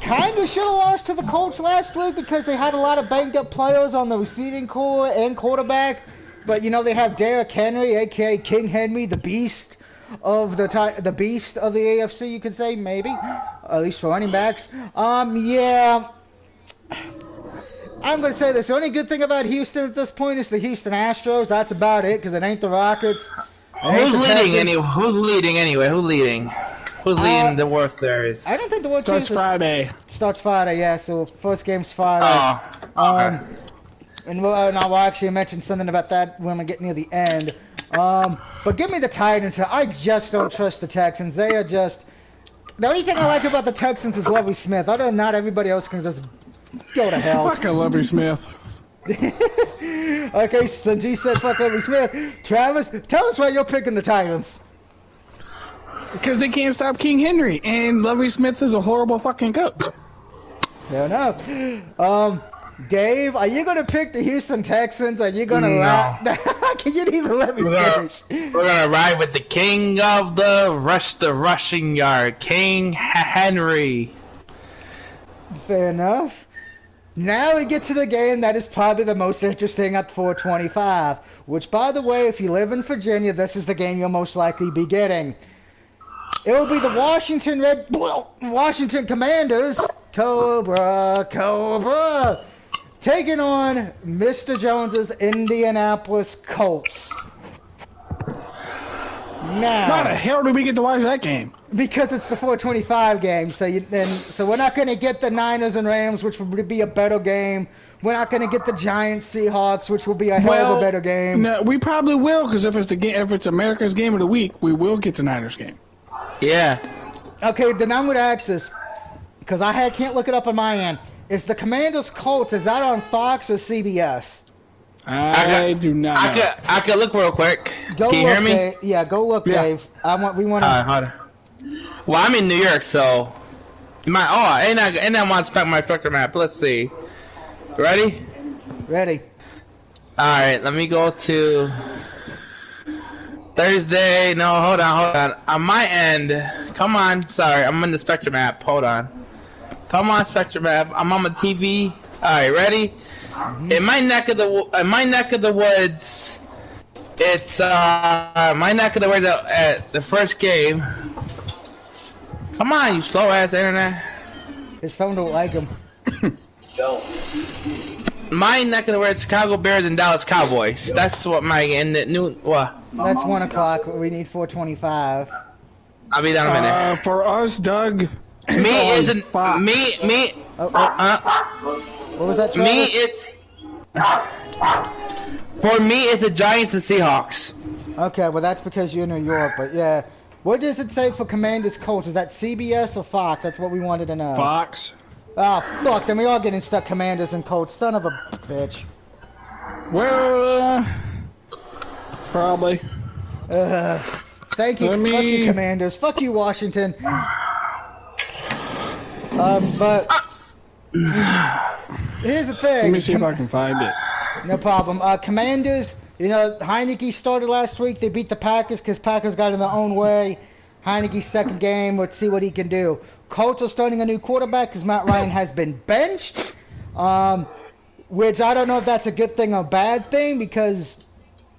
kind of should have lost to the Colts last week because they had a lot of banged up players on the receiving core and quarterback. But you know they have Derrick Henry, aka King Henry, the Beast of the AFC, you could say, maybe, at least for running backs. Yeah, I'm gonna say this. The only good thing about Houston at this point is the Houston Astros. That's about it, because it ain't the Rockets. Who's leading anyway? Who's leading the World Series? I don't think the World Series Starts Friday. Yeah. So first game's Friday. Oh, okay. And I'll actually mention something about that when we get near the end. But give me the Titans. I just don't trust the Texans. They are just... The only thing I like about the Texans is Lovie Smith. Other than that, everybody else can just go to hell. Fuck Lovie Smith. Okay, since you said fuck Lovie Smith, Travis, tell us why you're picking the Titans. Because they can't stop King Henry, and Lovie Smith is a horrible fucking coach. Fair enough. Dave, are you going to pick the Houston Texans? Are you going to Can you even let me finish? We're going to ride with the king of the rushing yard, King Henry. Fair enough. Now we get to the game that is probably the most interesting at 425, which, by the way, if you live in Virginia, this is the game you'll most likely be getting. It will be the Washington Commanders, Cobra, taking on Mr. Jones's Indianapolis Colts. Now, how the hell do we get to watch that game? Because it's the 425 game, so we're not going to get the Niners and Rams, which would be a better game. We're not going to get the Giants Seahawks, which will be a hell of a better game. No, we probably will, because if it's America's game of the week, we will get the Niners game. Yeah. Okay, then I'm going to ask this, because I can't look it up on my end. Is the Commanders Colts, is that on Fox or CBS? I do not know. I can look real quick. Can you hear me? Dave. Yeah, go look, Yeah. Dave. We want to... Hold on. Well, I'm in New York, so... and I want to spec my fucking map. Let's see. Ready? Ready. Alright, let me go to... Thursday. No, hold on. On my end... Come on, sorry. I'm in the Spectrum app. Hold on. Come on, Spectrum app. I'm on my TV. Alright, ready? In my neck of the woods, it's my neck of the woods at the first game. Come on, you slow ass internet. His phone don't like him. My neck of the woods, Chicago Bears and Dallas Cowboys. That's what what? That's 1 o'clock. We need 425. I'll be down in a minute. For us, Doug. Me. What was that, Travis? For me, it's the Giants and Seahawks. Okay, well that's because you're in New York, but yeah. What does it say for Commanders Colts? Is that CBS or Fox? That's what we wanted to know. Fox. Oh, fuck, then we all getting stuck Commanders and Colts. Son of a bitch. Well, probably. Thank you. Fuck you, Commanders. Fuck you, Washington. But here's the thing. Let me see if I can find it. No problem. Commanders, Heineke started last week. They beat the Packers because Packers got in their own way. Heineke's second game. Let's see what he can do. Colts are starting a new quarterback because Matt Ryan has been benched, which I don't know if that's a good thing or a bad thing because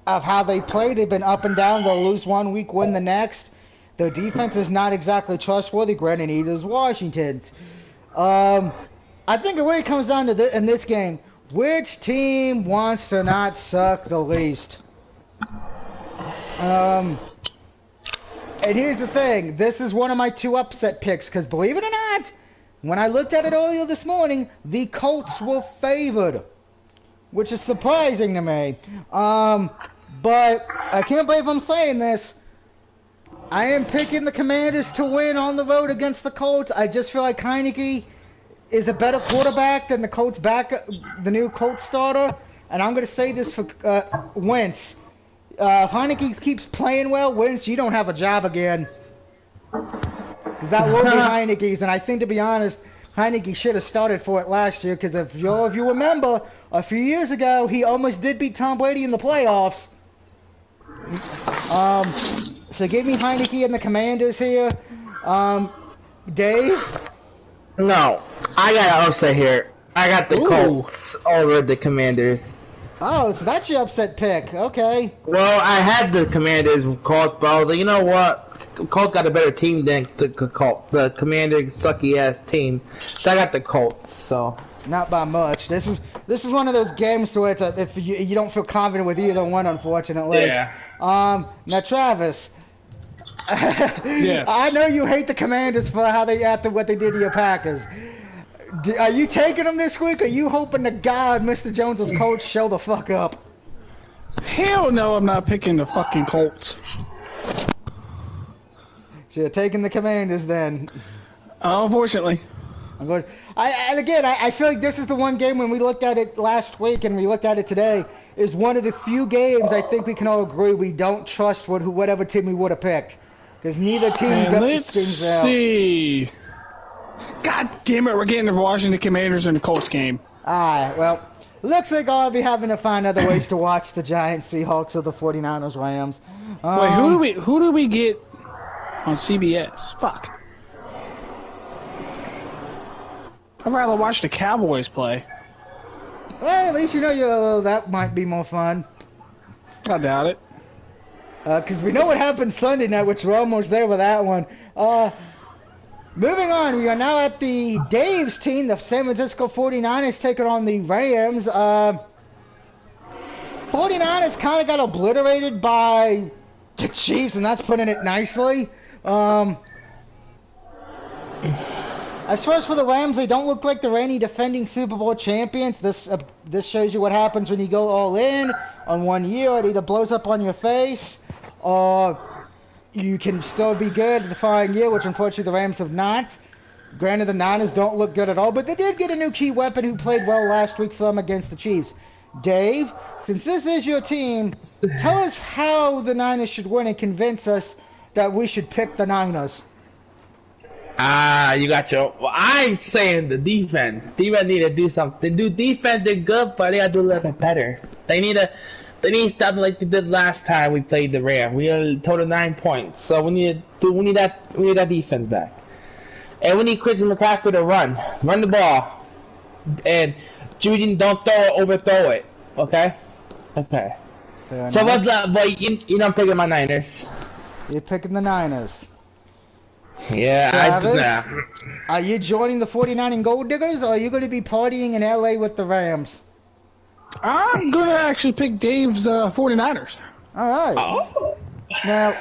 of how they play. They've been up and down. They'll lose one week, win the next. Their defense is not exactly trustworthy. Granted, neither is Washington's. I think it really comes down to in this game, which team wants to not suck the least? And here's the thing. This is one of my 2 upset picks because believe it or not, when I looked at it earlier this morning, the Colts were favored, which is surprising to me. But I can't believe I'm saying this. I am picking the Commanders to win on the road against the Colts. I just feel like Heineke is a better quarterback than the new Colts starter. And I'm going to say this for Wentz. If Heineke keeps playing well, Wentz, you don't have a job again. Because that will be Heineke's. And I think, to be honest, Heineke should have started for it last year. Because if you remember, a few years ago, he almost did beat Tom Brady in the playoffs. So give me Heineke and the Commanders here. Dave? No, I got an upset here. I got the Colts over the Commanders. Oh, so that's your upset pick. Okay. Well, I had the Commanders Colts, but I was like, you know what? Colts got a better team than the Colts. The Commanders sucky ass team. So I got the Colts. So not by much. This is one of those games to where if you don't feel confident with either one, unfortunately. Yeah. Now Travis. Yes. I know you hate the Commanders for how they after what they did to your Packers. Are you taking them this week? Or are you hoping to God Mr. Jones's coach show the fuck up? Hell no, I'm not picking the fucking Colts. So you're taking the Commanders then? Unfortunately. I'm going. I feel like this is the one game when we looked at it last week and we looked at it today is one of the few games I think we can all agree we don't trust whatever team we would have picked. Because neither team got let's things out. see. God damn it, we're getting the Washington Commanders in the Colts game. Alright, well, looks like I'll be having to find other ways to watch the Giants, Seahawks, or the 49ers, Rams. Wait, who do we get on CBS? Fuck. I'd rather watch the Cowboys play. Well, at least you know that might be more fun. I doubt it. Because we know what happened Sunday night, which we're almost there with that one. Moving on, we are now at the Dave's team, the San Francisco 49ers, taking on the Rams. 49ers kind of got obliterated by the Chiefs, and that's putting it nicely. As far as for the Rams, they don't look like the reigning defending Super Bowl champions. This shows you what happens when you go all in on 1 year. It either blows up on your face, or you can still be good the following year, which unfortunately the Rams have not. Granted, the Niners don't look good at all, but they did get a new key weapon who played well last week for them against the Chiefs. Dave, since this is your team, tell us how the Niners should win and convince us that we should pick the Niners. You got your. Well, I'm saying the defense. Defense need to do something. Do defense did good, but they gotta do a little bit better. They need stuff like they did last time we played the Rams. We had total 9 points, so we need that defense back, and we need Christian McCaffrey to run the ball, and Julian don't overthrow it. Okay. Fair So enough. but you know I'm picking my Niners. You're picking the Niners. Yeah, Travis, are you joining the 49 Gold Diggers, or are you going to be partying in LA with the Rams? I'm going to actually pick Dave's 49ers. All right. Oh. Now,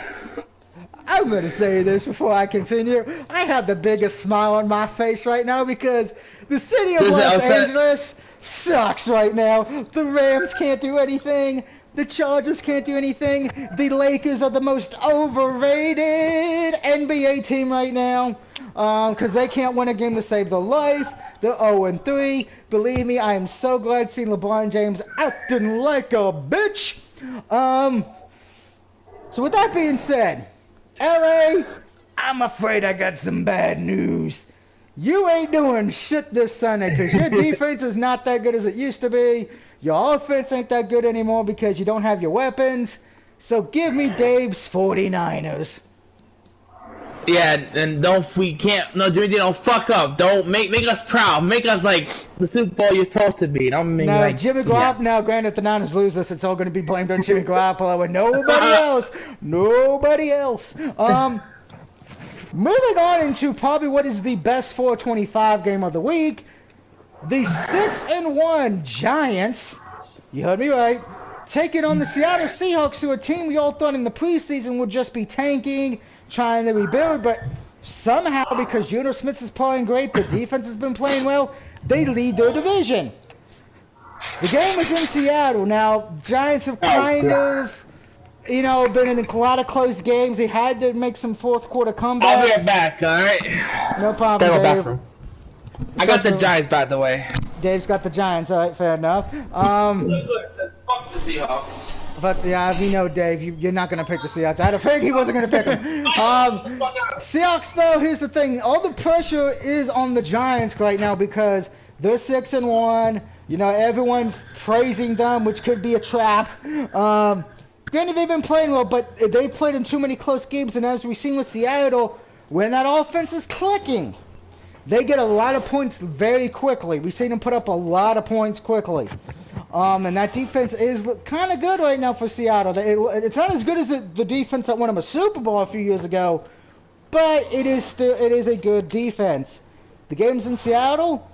I'm going to say this before I continue. I have the biggest smile on my face right now because the city of Los Angeles sucks right now. The Rams can't do anything. The Chargers can't do anything. The Lakers are the most overrated NBA team right now because they can't win a game to save their life. They're 0-3. Believe me, I am so glad seeing LeBron James acting like a bitch. So with that being said, LA, I'm afraid I got some bad news. You ain't doing shit this Sunday because your defense is not that good as it used to be. Your offense ain't that good anymore because you don't have your weapons. So give me Dave's 49ers. Yeah, and Jimmy G, don't fuck up. Don't make us proud. Make us like the Super Bowl you're supposed to be. Don't make No, like Jimmy Garoppolo. Now, granted, if the Niners lose this, it's all going to be blamed on Jimmy Garoppolo and nobody else. Nobody else. Moving on into probably what is the best 425 game of the week, the 6-1 Giants. You heard me right. Taking on the Seattle Seahawks, who are a team we all thought in the preseason would just be tanking, trying to rebuild, but somehow, because Geno Smith is playing great, the defense has been playing well, they lead their division. The game is in Seattle. Now, Giants have kind of, been in a lot of close games. They had to make some fourth quarter comebacks. I'll be right back, alright? No problem, Dave. I got the Giants, by the way. Dave's got the Giants. All right, fair enough. Fuck the Seahawks. But yeah, we know, Dave, you're not going to pick the Seahawks. I had a feeling he wasn't going to pick them. Seahawks, though, here's the thing. All the pressure is on the Giants right now because they're 6-1. Everyone's praising them, which could be a trap. Granted, they've been playing well, but they played in too many close games. And as we've seen with Seattle, when that offense is clicking, they get a lot of points very quickly. We've seen them put up a lot of points quickly. And that defense is kind of good right now for Seattle. It's not as good as the defense that won them a Super Bowl a few years ago, but it is a good defense. The game's in Seattle,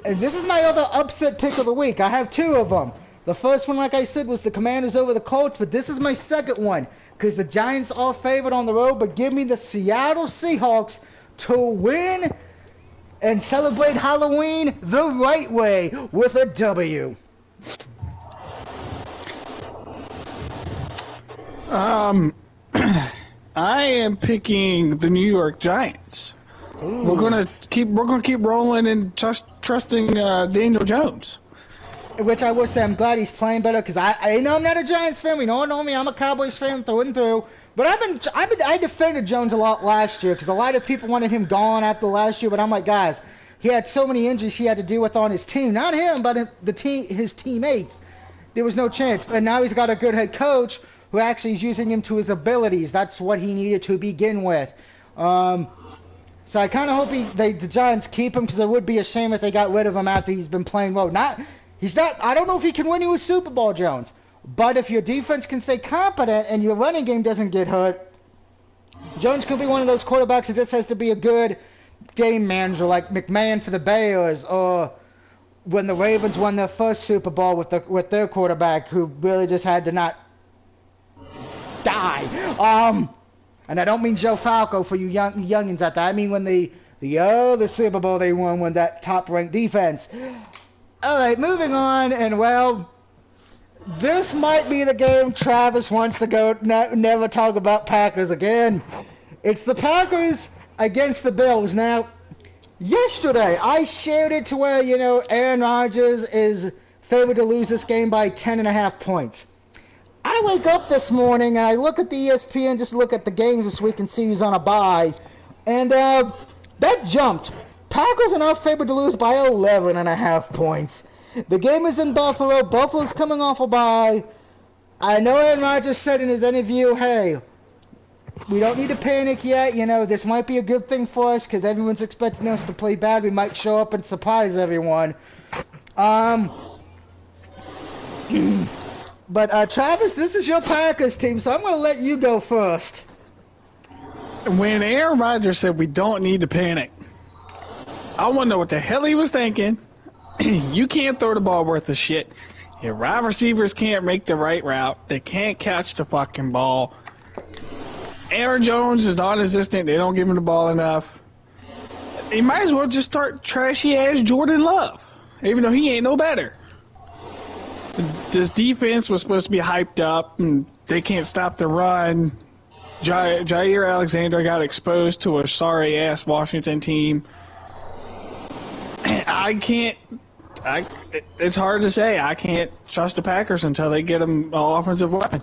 and this is my other upset pick of the week. I have two of them. The first one, like I said, was the Commanders over the Colts, but this is my second one because the Giants are favored on the road, but give me the Seattle Seahawks to win and celebrate Halloween the right way with a W. I am picking the New York Giants. Ooh. We're gonna keep rolling and trusting Daniel Jones. Which I will say, I'm glad he's playing better because I know I'm not a Giants fan. We all know me. I'm a Cowboys fan through and through. But I defended Jones a lot last year because a lot of people wanted him gone after last year. But I'm like, guys, he had so many injuries he had to deal with on his team. Not him, but his teammates. There was no chance. And now he's got a good head coach who actually is using him to his abilities. That's what he needed to begin with. So I kind of hope the Giants keep him because it would be a shame if they got rid of him after he's been playing well. I don't know if he can win you a Super Bowl, Jones. But if your defense can stay competent and your running game doesn't get hurt, Jones could be one of those quarterbacks that just has to be a good game manager like McMahon for the Bears or when the Ravens won their first Super Bowl with their quarterback who really just had to not die. And I don't mean Joe Falco for you youngins out there. I mean when the Super Bowl they won with that top-ranked defense. All right, moving on, and well, this might be the game Travis wants to go never talk about Packers again. It's the Packers against the Bills. Now, yesterday I shared it to where, Aaron Rodgers is favored to lose this game by 10.5 points. I wake up this morning and I look at the ESPN, just look at the games this week and see who's on a bye. And that jumped. Packers are now favored to lose by 11.5 points. The game is in Buffalo. Buffalo's coming off a bye. I know Aaron Rodgers said in his interview, hey, we don't need to panic yet. This might be a good thing for us because everyone's expecting us to play bad. We might show up and surprise everyone. But Travis, this is your Packers team, so I'm going to let you go first. When Aaron Rodgers said we don't need to panic, I want to know what the hell he was thinking. You can't throw the ball worth of shit. Your wide receivers can't make the right route. They can't catch the fucking ball. Aaron Jones is non-existent. They don't give him the ball enough. He might as well just start trashy-ass Jordan Love, even though he ain't no better. This defense was supposed to be hyped up, and they can't stop the run. Jair Alexander got exposed to a sorry-ass Washington team. It's hard to say. I can't trust the Packers until they get them an offensive weapon.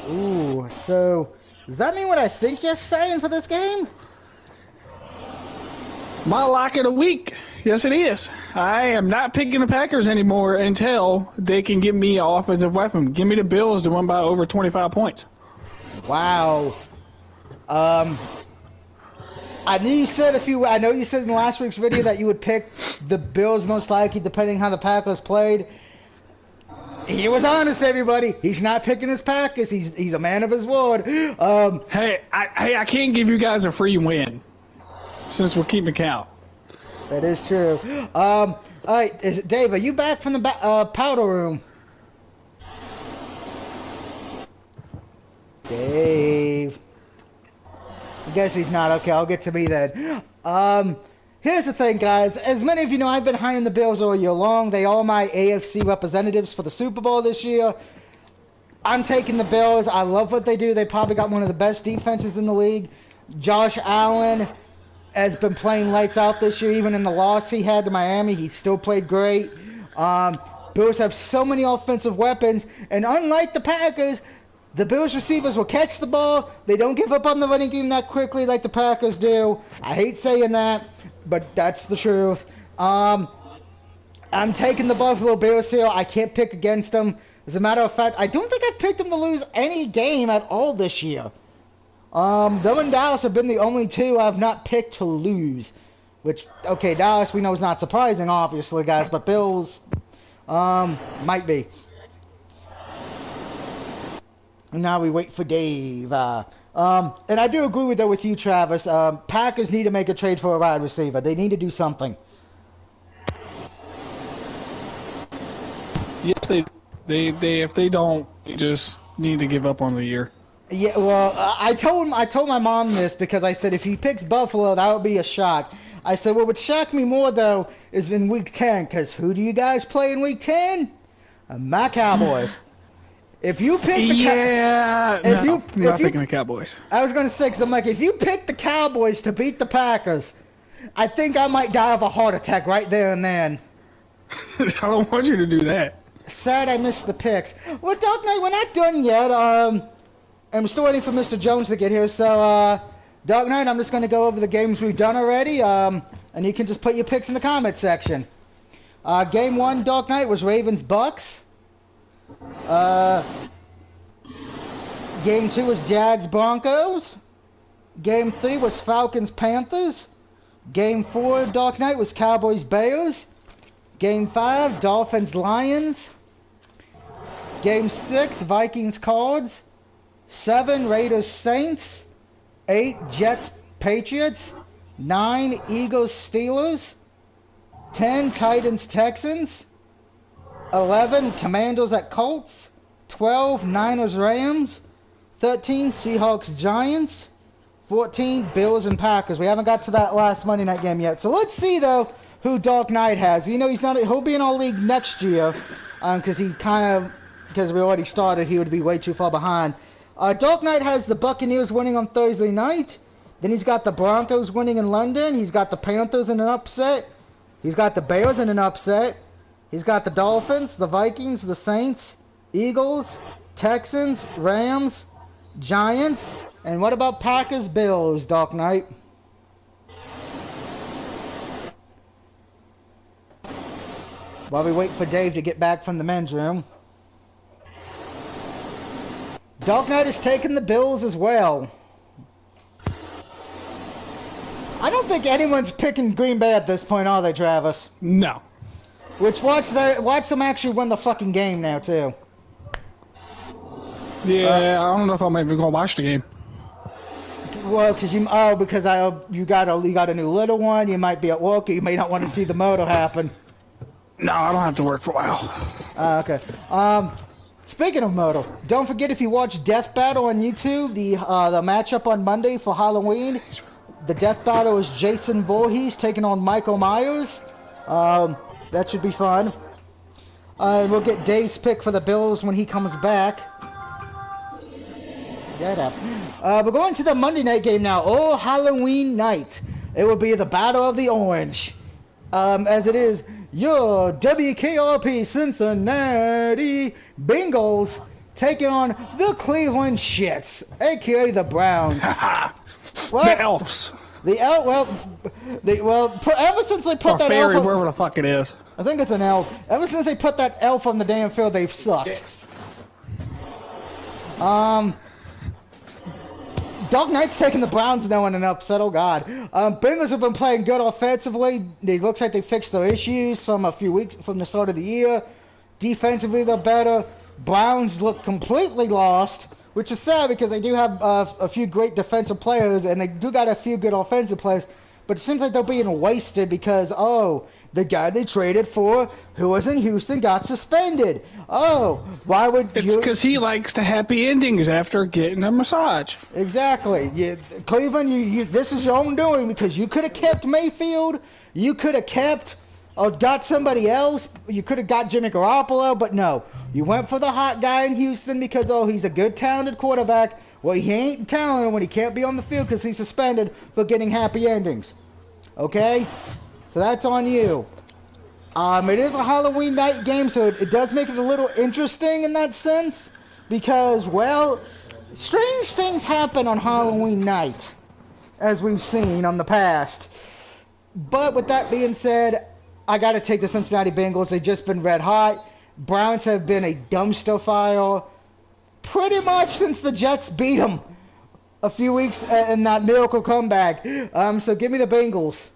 Ooh, so does that mean what I think you're saying for this game? My lock of the week. Yes, it is. I am not picking the Packers anymore until they can give me an offensive weapon. Give me the Bills to win by over 25 points. Wow. I know you said I know you said in last week's video that you would pick the Bills most likely, depending how the Packers played. He was honest, everybody. He's not picking his Packers. He's a man of his word. Hey, I can't give you guys a free win, since we're keeping count. That is true. All right, Dave, are you back from the powder room? Dave. I guess he's not. Okay, I'll get to me then. Here's the thing, guys. As many of you know, I've been high on the Bills all year long. They are my AFC representatives for the Super Bowl this year. I'm taking the Bills. I love what they do. They probably got one of the best defenses in the league. Josh Allen has been playing lights out this year. Even in the loss he had to Miami, he still played great. Bills have so many offensive weapons. And unlike the Packers, the Bills receivers will catch the ball. They don't give up on the running game that quickly like the Packers do. I hate saying that, but that's the truth. I'm taking the Buffalo Bills here. I can't pick against them. As a matter of fact, I don't think I've picked them to lose any game at all this year. Them and Dallas have been the only two I've not picked to lose. Which, okay, Dallas we know is not surprising, obviously, guys, but Bills might be. And now we wait for Dave. And I do agree with you, Travis. Packers need to make a trade for a wide receiver. They need to do something. Yes, if they don't, they just need to give up on the year. Yeah, well, I told my mom this because I said if he picks Buffalo, that would be a shock. I said what would shock me more though is in Week 10, because who do you guys play in Week 10? My Cowboys. If you pick the I'm not picking the Cowboys. I was going to say, because I'm like, if you pick the Cowboys to beat the Packers, I think I might die of a heart attack right there and then. I don't want you to do that. Sad I missed the picks. Well, Dark Knight, we're not done yet. And we're still waiting for Mr. Jones to get here. So, Dark Knight, I'm just going to go over the games we've done already. And you can just put your picks in the comment section. Game 1, Dark Knight, was Ravens-Bucks. Game 2 was Jags-Broncos. Game 3 was Falcons-Panthers. Game 4, Dark Knight, was Cowboys-Bears. Game 5, Dolphins-Lions. Game 6, Vikings-Cards. 7, Raiders-Saints. 8, Jets-Patriots. 9, Eagles-Steelers. 10, Titans-Texans. 11, Commanders at Colts. 12, Niners-Rams. 13, Seahawks-Giants. 14, Bills and Packers. We haven't got to that last Monday night game yet. So let's see, though, who Dark Knight has. You know, he'll be in our league next year because because we already started, he would be way too far behind. Dark Knight has the Buccaneers winning on Thursday night. Then he's got the Broncos winning in London. He's got the Panthers in an upset. He's got the Bears in an upset. He's got the Dolphins, the Vikings, the Saints, Eagles, Texans, Rams, Giants, and what about Packers, Bills, Dark Knight? While we wait for Dave to get back from the men's room. Dark Knight has taken the Bills as well. I don't think anyone's picking Green Bay at this point, are they, Travis? No. Which watch them actually win the fucking game now too. Yeah, I don't know if I'm even gonna watch the game. Well, because you got a new little one. You might be at work. Or you may not want to see the moto happen. No, I don't have to work for a while. Okay. Speaking of moto, don't forget if you watch Death Battle on YouTube, the matchup on Monday for Halloween. The Death Battle is Jason Voorhees taking on Michael Myers. That should be fun. We'll get Dave's pick for the Bills when he comes back. We're going to the Monday night game now. Oh, Halloween night. It will be the Battle of the Orange. As it is your WKRP Cincinnati Bengals taking on the Cleveland Shits, a.k.a. the Browns. The Elves. Ever since they put that fairy, elf on, wherever the fuck it is. I think it's an elf. Ever since they put that elf on the damn field, they've sucked. Dog Knight's taking the Browns now in an upset. Oh God. Bengals have been playing good offensively. It looks like they fixed their issues from a few weeks from the start of the year. Defensively, they're better. Browns look completely lost, which is sad because they do have a few great defensive players and they do got a few good offensive players. But it seems like they're being wasted because, oh, the guy they traded for who was in Houston got suspended. Oh, why would you... It's because he likes the happy endings after getting a massage. Exactly. Cleveland, this is your own doing because you could have kept Mayfield. You could have kept or got somebody else. You could have got Jimmy Garoppolo, but no. You went for the hot guy in Houston because, oh, he's a good, talented quarterback. Well, he ain't talented when he can't be on the field because he's suspended for getting happy endings. Okay? So that's on you. It is a Halloween night game, so it does make it a little interesting in that sense. Because, well, strange things happen on Halloween night, as we've seen on the past. But with that being said, I got to take the Cincinnati Bengals. They've just been red hot. Browns have been a dumpster fire pretty much since the Jets beat them a few weeks in that miracle comeback. So give me the Bengals.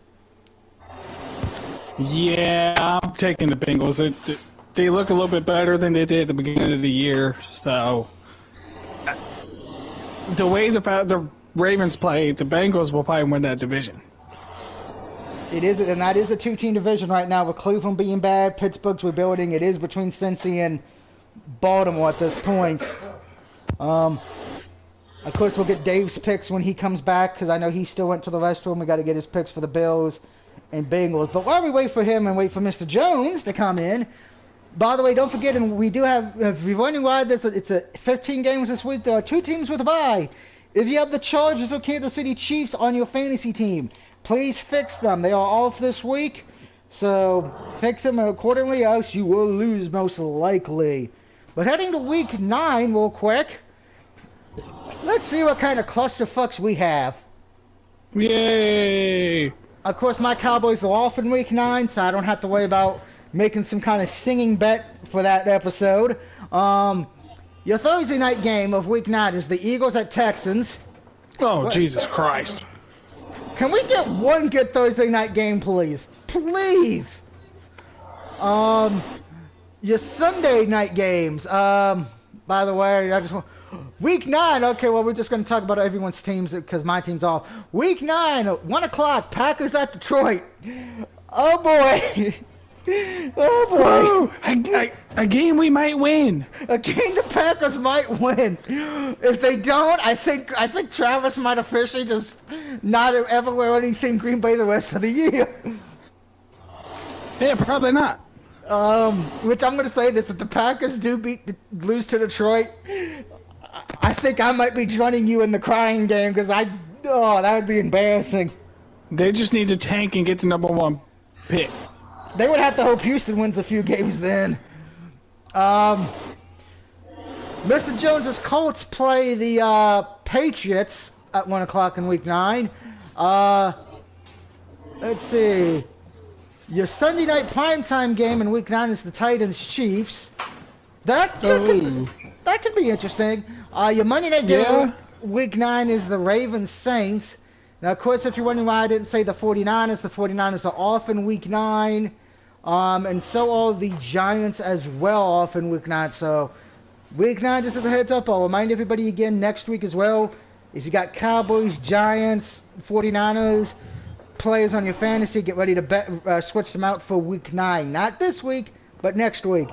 Yeah, I'm taking the Bengals. They look a little bit better than they did at the beginning of the year. So, the way the Ravens play, the Bengals will probably win that division. It is, and that is a two-team division right now with Cleveland being bad, Pittsburgh's rebuilding. It is between Cincy and Baltimore at this point. Of course, we'll get Dave's picks when he comes back because I know he still went to the restroom. We got to get his picks for the Bills and Bengals. But while we wait for him and wait for Mr. Jones to come in, by the way, don't forget, and we do have, if you're wondering why it's a 15 games this week, there are two teams with a bye. If you have the Chargers or Kansas City Chiefs on your fantasy team, please fix them. They are off this week, so fix them accordingly, else you will lose most likely. But heading to week 9 real quick, let's see what kind of clusterfucks we have. Yay! Of course, my Cowboys are off in week 9, so I don't have to worry about making some kind of singing bet for that episode. Your Thursday night game of week 9 is the Eagles at Texans. Oh, what? Jesus Christ. Can we get one good Thursday night game, please? Please! Your Sunday night games. By the way, I just want... Week 9, okay, well, we're just going to talk about everyone's teams because my team's off. Week 9, 1 o'clock, Packers at Detroit. Oh, boy. Oh, boy. A game we might win. A game the Packers might win. If they don't, I think Travis might officially just not ever wear anything Green Bay the rest of the year. Yeah, probably not. Which I'm going to say this, if the Packers do lose to Detroit, I think I might be joining you in the crying game because that would be embarrassing. They just need to tank and get the #1 pick. They would have to hope Houston wins a few games then. Mr. Jones's Colts play the Patriots at 1 o'clock in week 9. Let's see. Your Sunday night primetime game in week 9 is the Titans-Chiefs. That could be interesting. Your Monday night game week 9 is the Ravens-Saints. Now, of course, if you're wondering why I didn't say the 49ers are off in week 9. And so are the Giants as well off in week 9. So, week 9, just as a heads up, I'll remind everybody again next week as well. If you got Cowboys, Giants, 49ers, players on your fantasy, get ready to switch them out for week 9. Not this week, but next week.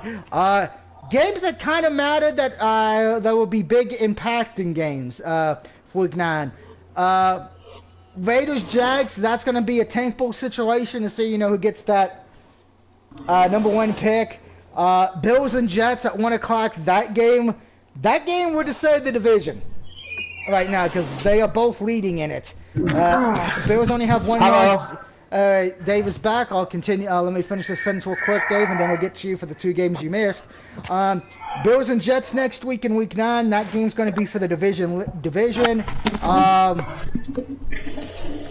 Games that kind of matter that will be big impacting games for week 9. Raiders, Jags, that's going to be a tank bowl situation to see, who gets that #1 pick. Bills and Jets at 1 o'clock. That game would decide the division right now because they are both leading in it. Bills only have 1 loss. Dave is back. I'll continue. Let me finish this sentence real quick, Dave, and then we'll get to you for the 2 games you missed. Bills and Jets next week in week 9. That game's going to be for the division.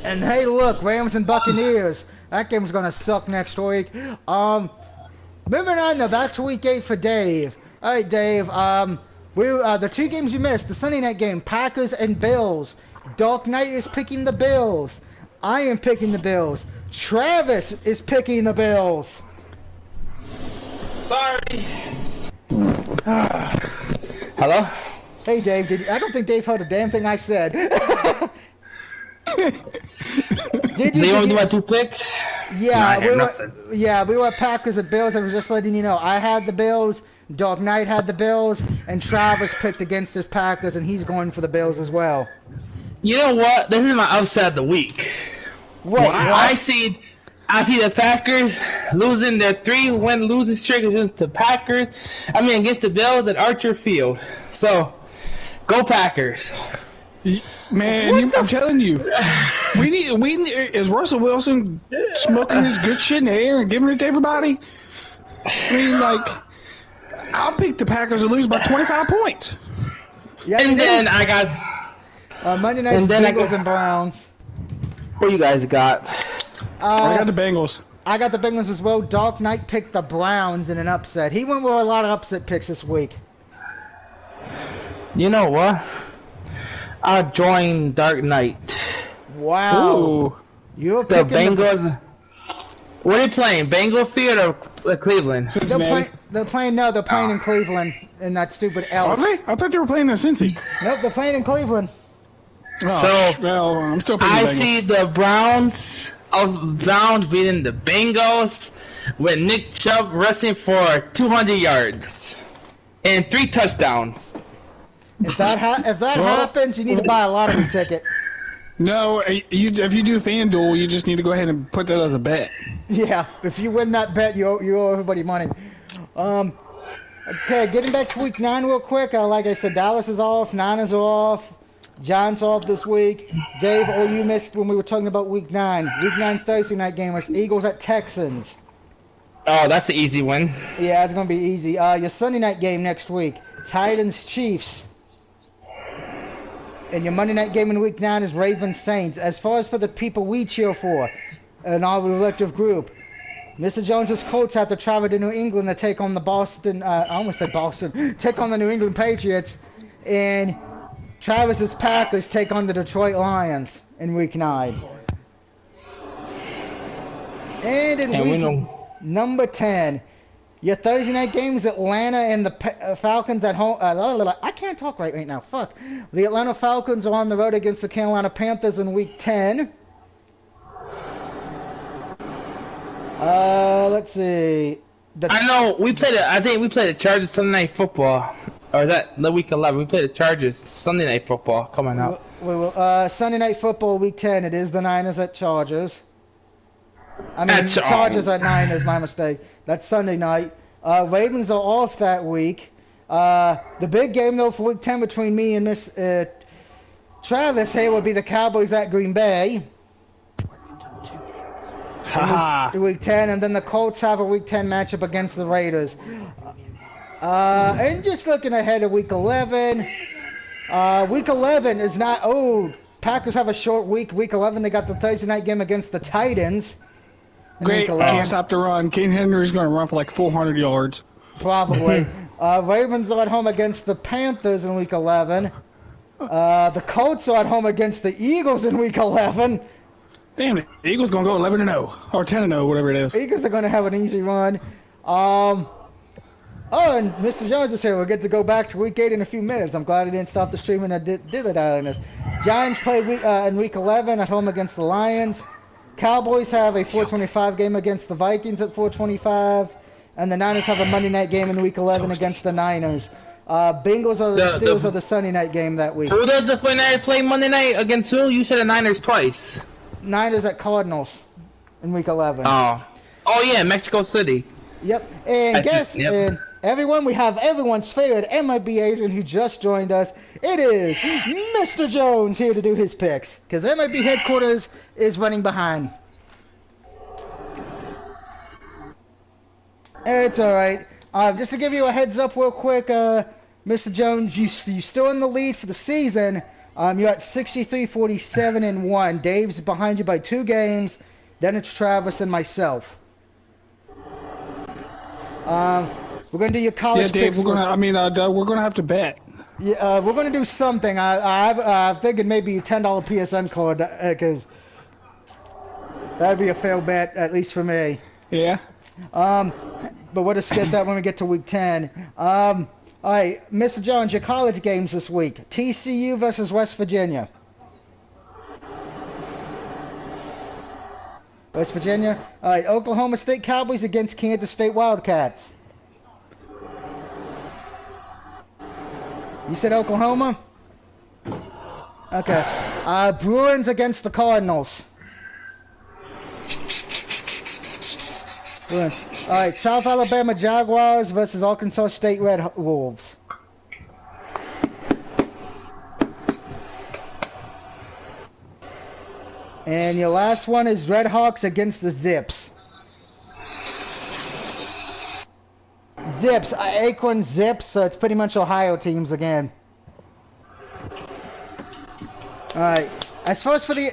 And hey, look, Rams and Buccaneers. That game's going to suck next week. Moving on now, back to week 8 for Dave. All right, Dave. The 2 games you missed, the Sunday night game, Packers and Bills. Dark Knight is picking the Bills. I am picking the Bills. Travis is picking the Bills. Sorry. Hello? Hey, Dave. I don't think Dave heard a damn thing I said. Did you want to do my 2 picks? Yeah, No, we were Packers and Bills. I was just letting you know. I had the Bills. Dark Knight had the Bills, and Travis picked against his Packers, and he's going for the Bills as well. You know what? This is my upset of the week. What? I see the Packers losing their 3-win losing streak against the Packers. Against the Bills at Archer Field. So, go Packers. Man, I'm telling you, we need. Is Russell Wilson smoking his good shit in the air and giving it to everybody? I'll pick the Packers to lose by 25 points. Yeah, and then I got Monday night Bengals and Browns. What you guys got? I got the Bengals. I got the Bengals as well. Dark Knight picked the Browns in an upset. He went with a lot of upset picks this week. You know what? I'll join Dark Knight. Wow. Ooh. You're The picking Bengals. What are you playing? Bengal Field or Cleveland? They're playing in Cleveland in that stupid elf. Are they? I thought they were playing in Cincy. Nope, they're playing in Cleveland. Oh, well, I'm still picking the Bengals. see the Browns beating the Bengals with Nick Chubb rushing for 200 yards and 3 touchdowns. If that happens, you need to buy a lottery ticket. No, if you do FanDuel, you just need to go ahead and put that as a bet. Yeah, if you win that bet, you owe everybody money. Okay, getting back to week 9 real quick. Like I said, Dallas is off, Niners are off, Giants off this week. Dave, you missed when we were talking about week 9. Week 9 Thursday night game was Eagles at Texans. Oh, that's the easy one. Yeah, it's going to be easy. Your Sunday night game next week, Titans Chiefs. And your Monday night game in week 9 is Ravens Saints. As far as for the people we cheer for in our collective group, Mr. Jones's Colts have to travel to New England to take on the take on the New England Patriots. And Travis's Packers take on the Detroit Lions in week 9. And in week number 10, your Thursday night game is Atlanta and the Falcons at home. I can't talk right now. Fuck. The Atlanta Falcons are on the road against the Carolina Panthers in week 10. Let's see. I know I think we played the Chargers Sunday Night Football. Or is that the week 11? We played the Chargers Sunday Night Football coming up. Sunday Night Football week 10. It is the Niners at Chargers. Chargers at Niners, my mistake. That's Sunday night. Ravens are off that week. The big game, though, for week 10 between me and Miss Travis here will be the Cowboys at Green Bay. Week 10, and then the Colts have a week 10 matchup against the Raiders. And just looking ahead of week 11. Week 11 is not... Packers have a short week. Week 11, they got the Thursday night game against the Titans. Great, can't stop the run. King Henry's going to run for like 400 yards. Probably. Ravens are at home against the Panthers in week 11. The Colts are at home against the Eagles in week 11. Damn it. The Eagles going to go 11-0. Or 10-0, whatever it is. Eagles are going to have an easy run. And Mr. Jones is here. We'll get to go back to week 8 in a few minutes. I'm glad he didn't stop the stream and I did that on us. Giants play in week 11 at home against the Lions. Cowboys have a 4:25 game against the Vikings at 4:25, and the Niners have a Monday night game in week 11 against the Niners. Bengals are the Steelers are the Sunday night game that week. Who does the 49ers play Monday night against who? You said the Niners twice. Niners at Cardinals in week 11. Oh yeah, Mexico City. Yep, and and everyone, we have everyone's favorite MIB agent who just joined us. It is Mr. Jones here to do his picks, because MIB headquarters is running behind. It's all right. Just to give you a heads up real quick, Mr. Jones, you're still in the lead for the season. You're at 63-47-1. Dave's behind you by 2 games. Then it's Travis and myself. We're gonna do your college picks. We're gonna have to bet. Yeah, we're gonna do something. I'm thinking maybe a $10 PSN card because that'd be a fair bet, at least for me. Yeah. But we'll discuss that when we get to week 10. All right, Mr. Jones, your college games this week: TCU versus West Virginia. West Virginia. All right, Oklahoma State Cowboys against Kansas State Wildcats. You said Oklahoma? Okay. Bruins against the Cardinals. Bruins. All right, South Alabama Jaguars versus Arkansas State Red Wolves. And your last one is Red Hawks against the Zips. Zips, Acorn Zips, so it's pretty much Ohio teams again. All right. As far as for the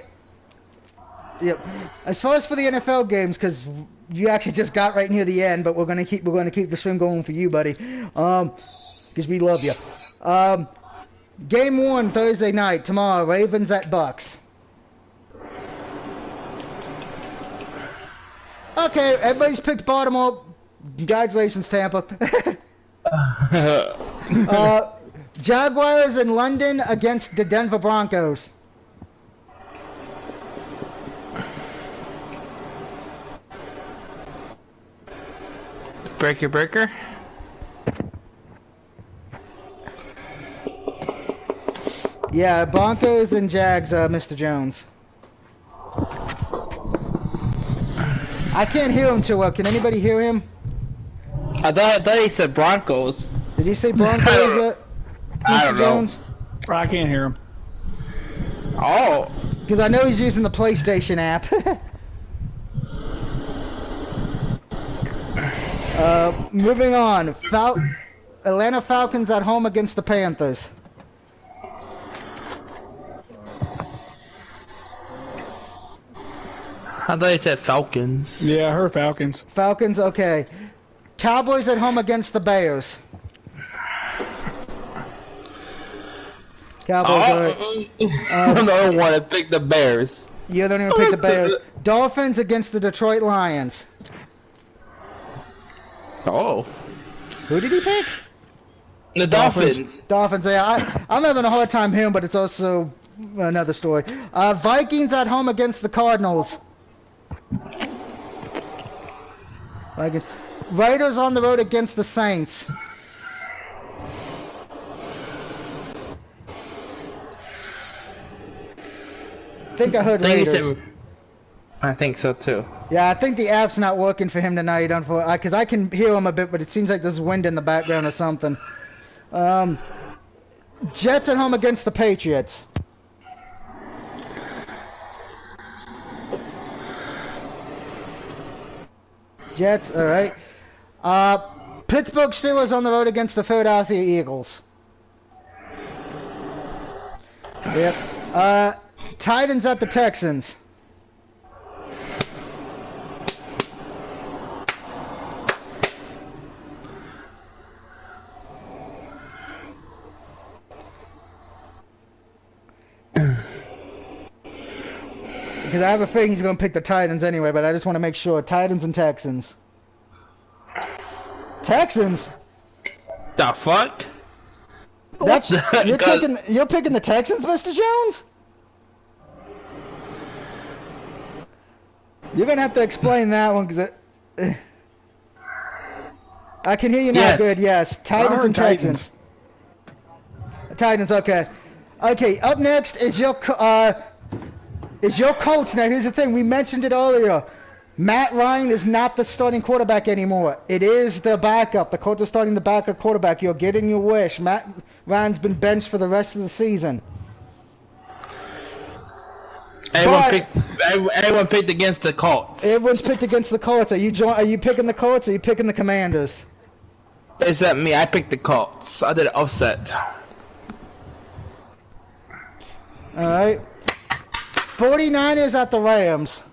NFL games, because you actually just got right near the end, but we're gonna keep the stream going for you, buddy. Because we love you. Game 1 Thursday night tomorrow. Ravens at Bucks. Okay, everybody's picked Baltimore. Congratulations, Tampa. Jaguars in London against the Denver Broncos. Breaker. Yeah, Broncos and Jags, Mr. Jones. I can't hear him too well. Can anybody hear him? I thought he said Broncos. Did he say Broncos, I don't Mr. know. Jones? I can't hear him. Oh. Because I know he's using the PlayStation app. Moving on. Atlanta Falcons at home against the Panthers. I thought he said Falcons. Yeah, I heard Falcons. Falcons, okay. Cowboys at home against the Bears. Cowboys, alright. I'm the only one that picked the Bears. You don't even pick the Bears. Dolphins against the Detroit Lions. Oh. Who did he pick? The Dolphins. Dolphins, yeah. I'm having a hard time hearing, but it's also another story. Vikings at home against the Cardinals. Vikings. Raiders on the road against the Saints. I think I heard Raiders. I think so too. Yeah, I think the app's not working for him tonight, because I can hear him a bit, but it seems like there's wind in the background or something. Jets at home against the Patriots. Jets, all right. Pittsburgh Steelers on the road against the Philadelphia Eagles. Yep. Titans at the Texans. Because I have a feeling he's going to pick the Titans anyway, but I just want to make sure. Titans and Texans. Texans? The fuck? That's you're picking the Texans, Mr. Jones? You're going to have to explain that one because I can hear you now. Yes. Good, yes. Titans and Texans. Titans, okay. Okay, up next is your Colts. Now, here's the thing. We mentioned it earlier. Matt Ryan is not the starting quarterback anymore. It is the backup. The Colts are starting the backup quarterback. You're getting your wish. Matt Ryan's been benched for the rest of the season. Everyone picked against the Colts. Everyone's picked against the Colts. Are you picking the Colts or are you picking the Commanders? Except me. I picked the Colts. I did an offset. All right. 49ers at the Rams.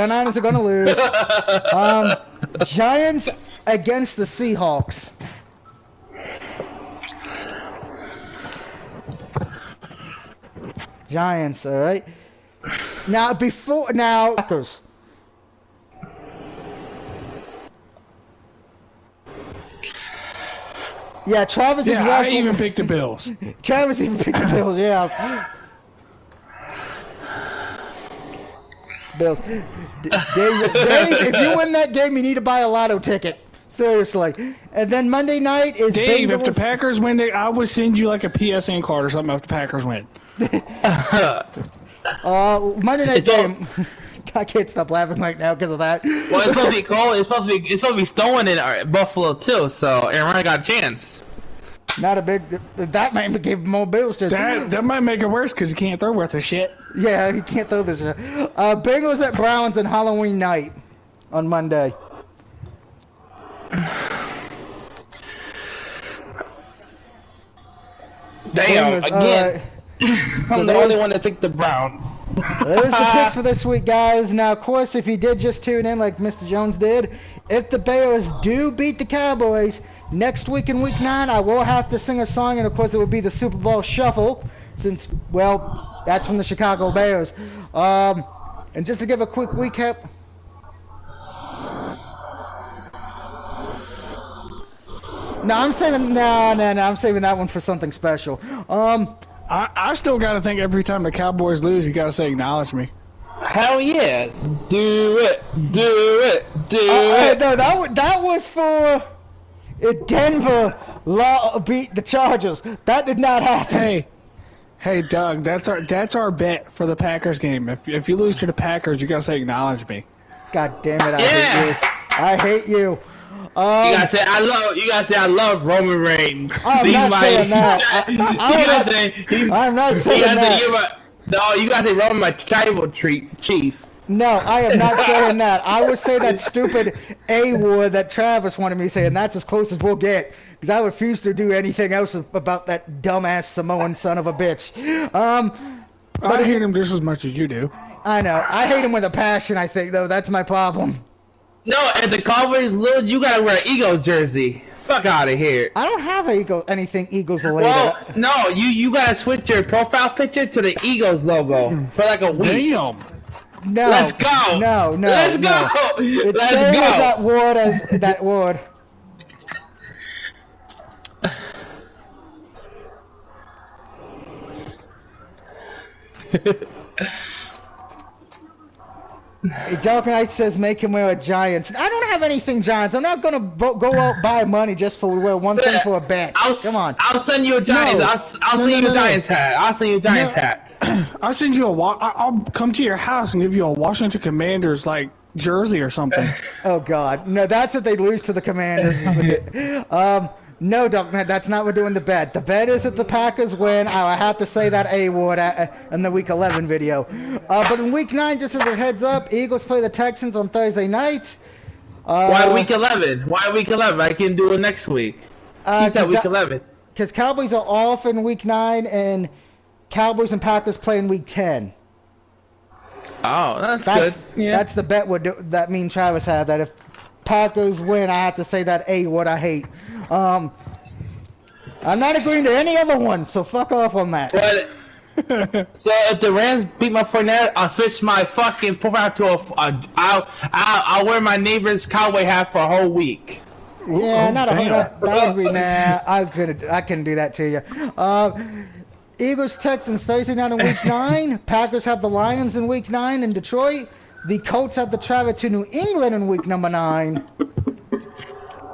49ers are going to lose. Giants against the Seahawks. Giants, all right. Now, Packers. Yeah, Travis exactly. I even picked the Bills. Travis even picked the Bills, yeah. Bills. Dave, if you win that game, you need to buy a lotto ticket. Seriously. And then Monday night is Dave, Bengals. if the Packers win, I would send you like a PSN card or something if the Packers win. Monday night game. I can't stop laughing right now because of that. Well, it's supposed to be cold. It's supposed to be snowing in Buffalo too. So Aaron Rodgers got a chance. Not a big. That might give him more bills. That might make it worse because you can't throw worth of shit. Yeah, you can't throw this shit. Bengals at Browns on Halloween night on Monday. Damn, Bengals, again. I'm the only one that picked the Browns. There's the picks for this week, guys. Now, of course, if you did just tune in like Mr. Jones did, if the Bears do beat the Cowboys, next week in Week 9, I will have to sing a song, and of course it will be the Super Bowl Shuffle, since, well, that's from the Chicago Bears. And just to give a quick recap... No, I'm saving I'm saving that one for something special. I still gotta think every time the Cowboys lose, you gotta say acknowledge me. Hell yeah! Do it! No, that was for Denver beat the Chargers. That did not happen. Hey, Doug, that's our bet for the Packers game. If you lose to the Packers, you gotta say acknowledge me. God damn it! I hate you. You gotta say I love Roman Reigns. I'm not saying that. I'm not saying that. No, you gotta say Roman, my tribal chief. No, I am not saying that. I would say that stupid A-word that Travis wanted me to say, and that's as close as we'll get. Because I refuse to do anything else about that dumbass Samoan son of a bitch. I hate him just as much as you do. I know. I hate him with a passion, I think, though. That's my problem. No, if the Cowboys lose, you gotta wear an Eagles jersey. Fuck out of here. I don't have anything Eagles related. Well, no, you gotta switch your profile picture to the Eagles logo for like a week. Damn. No. Let's go. No. Let's go. It's Let's staying go. as that word. Dark Knight says make him wear a Giants. I don't have anything Giants. I'm not gonna go out buy money just for wear one thing for a bet. Come on. I'll send you a Giants. I'll send you a Giants hat. I'll send you a Giants hat. I'll send you I'll come to your house and give you a Washington Commanders like jersey or something. Oh God, no! That's if they lose to the Commanders. No, Doc, that's not what we're doing the bet. The bet is that the Packers win. I have to say that A-word in the Week 11 video. But in Week 9, just as a heads up, Eagles play the Texans on Thursday night. Why Week 11? Why Week 11? I can do it next week. He said Week 11. Because Cowboys are off in Week 9, and Cowboys and Packers play in Week 10. Oh, that's good. Yeah. That's the bet that me and Travis had, that if Packers win, I have to say that A-word I hate. I'm not agreeing to any other one, so fuck off on that. So if the Rams beat my Fournette, I'll switch my fucking profile to I'll wear my neighbor's cowboy hat for a whole week. Yeah, not a whole lot. That would be I couldn't do that to you. Eagles Texans Thursday night in Week 9. Packers have the Lions in Week 9 in Detroit. The Colts have to travel to New England in Week number 9.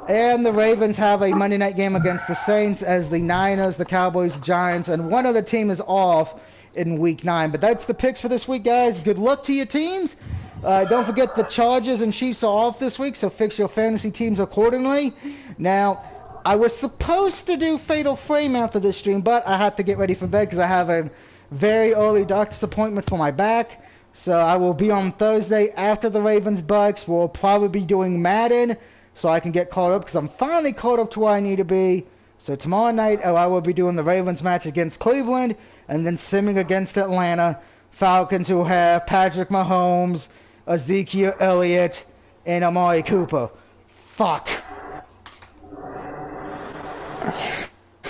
And the Ravens have a Monday night game against the Saints, as the Niners, the Cowboys, Giants, and one other team is off in Week 9. But that's the picks for this week, guys. Good luck to your teams. Don't forget the Chargers and Chiefs are off this week, so fix your fantasy teams accordingly. Now, I was supposed to do Fatal Frame after this stream, but I had to get ready for bed because I have a very early doctor's appointment for my back. So I will be on Thursday after the Ravens-Bucks. We'll probably be doing Madden, so I can get caught up, because I'm finally caught up to where I need to be. So tomorrow night, I will be doing the Ravens match against Cleveland, and then simming against Atlanta Falcons, who have Patrick Mahomes Ezekiel Elliott, and Amari Cooper. Fuck.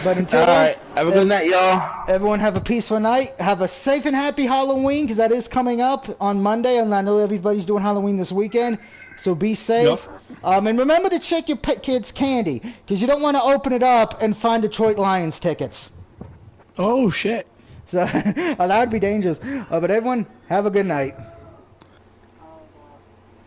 But until All then, right, have a good night, y'all. everyone have a peaceful night. Have a safe and happy Halloween, because that is coming up on Monday, and I know everybody's doing Halloween this weekend. So be safe. Yep. And remember to check your pet kids' candy, because you don't want to open it up and find Detroit Lions tickets. Oh shit. So that would be dangerous. But everyone, have a good night.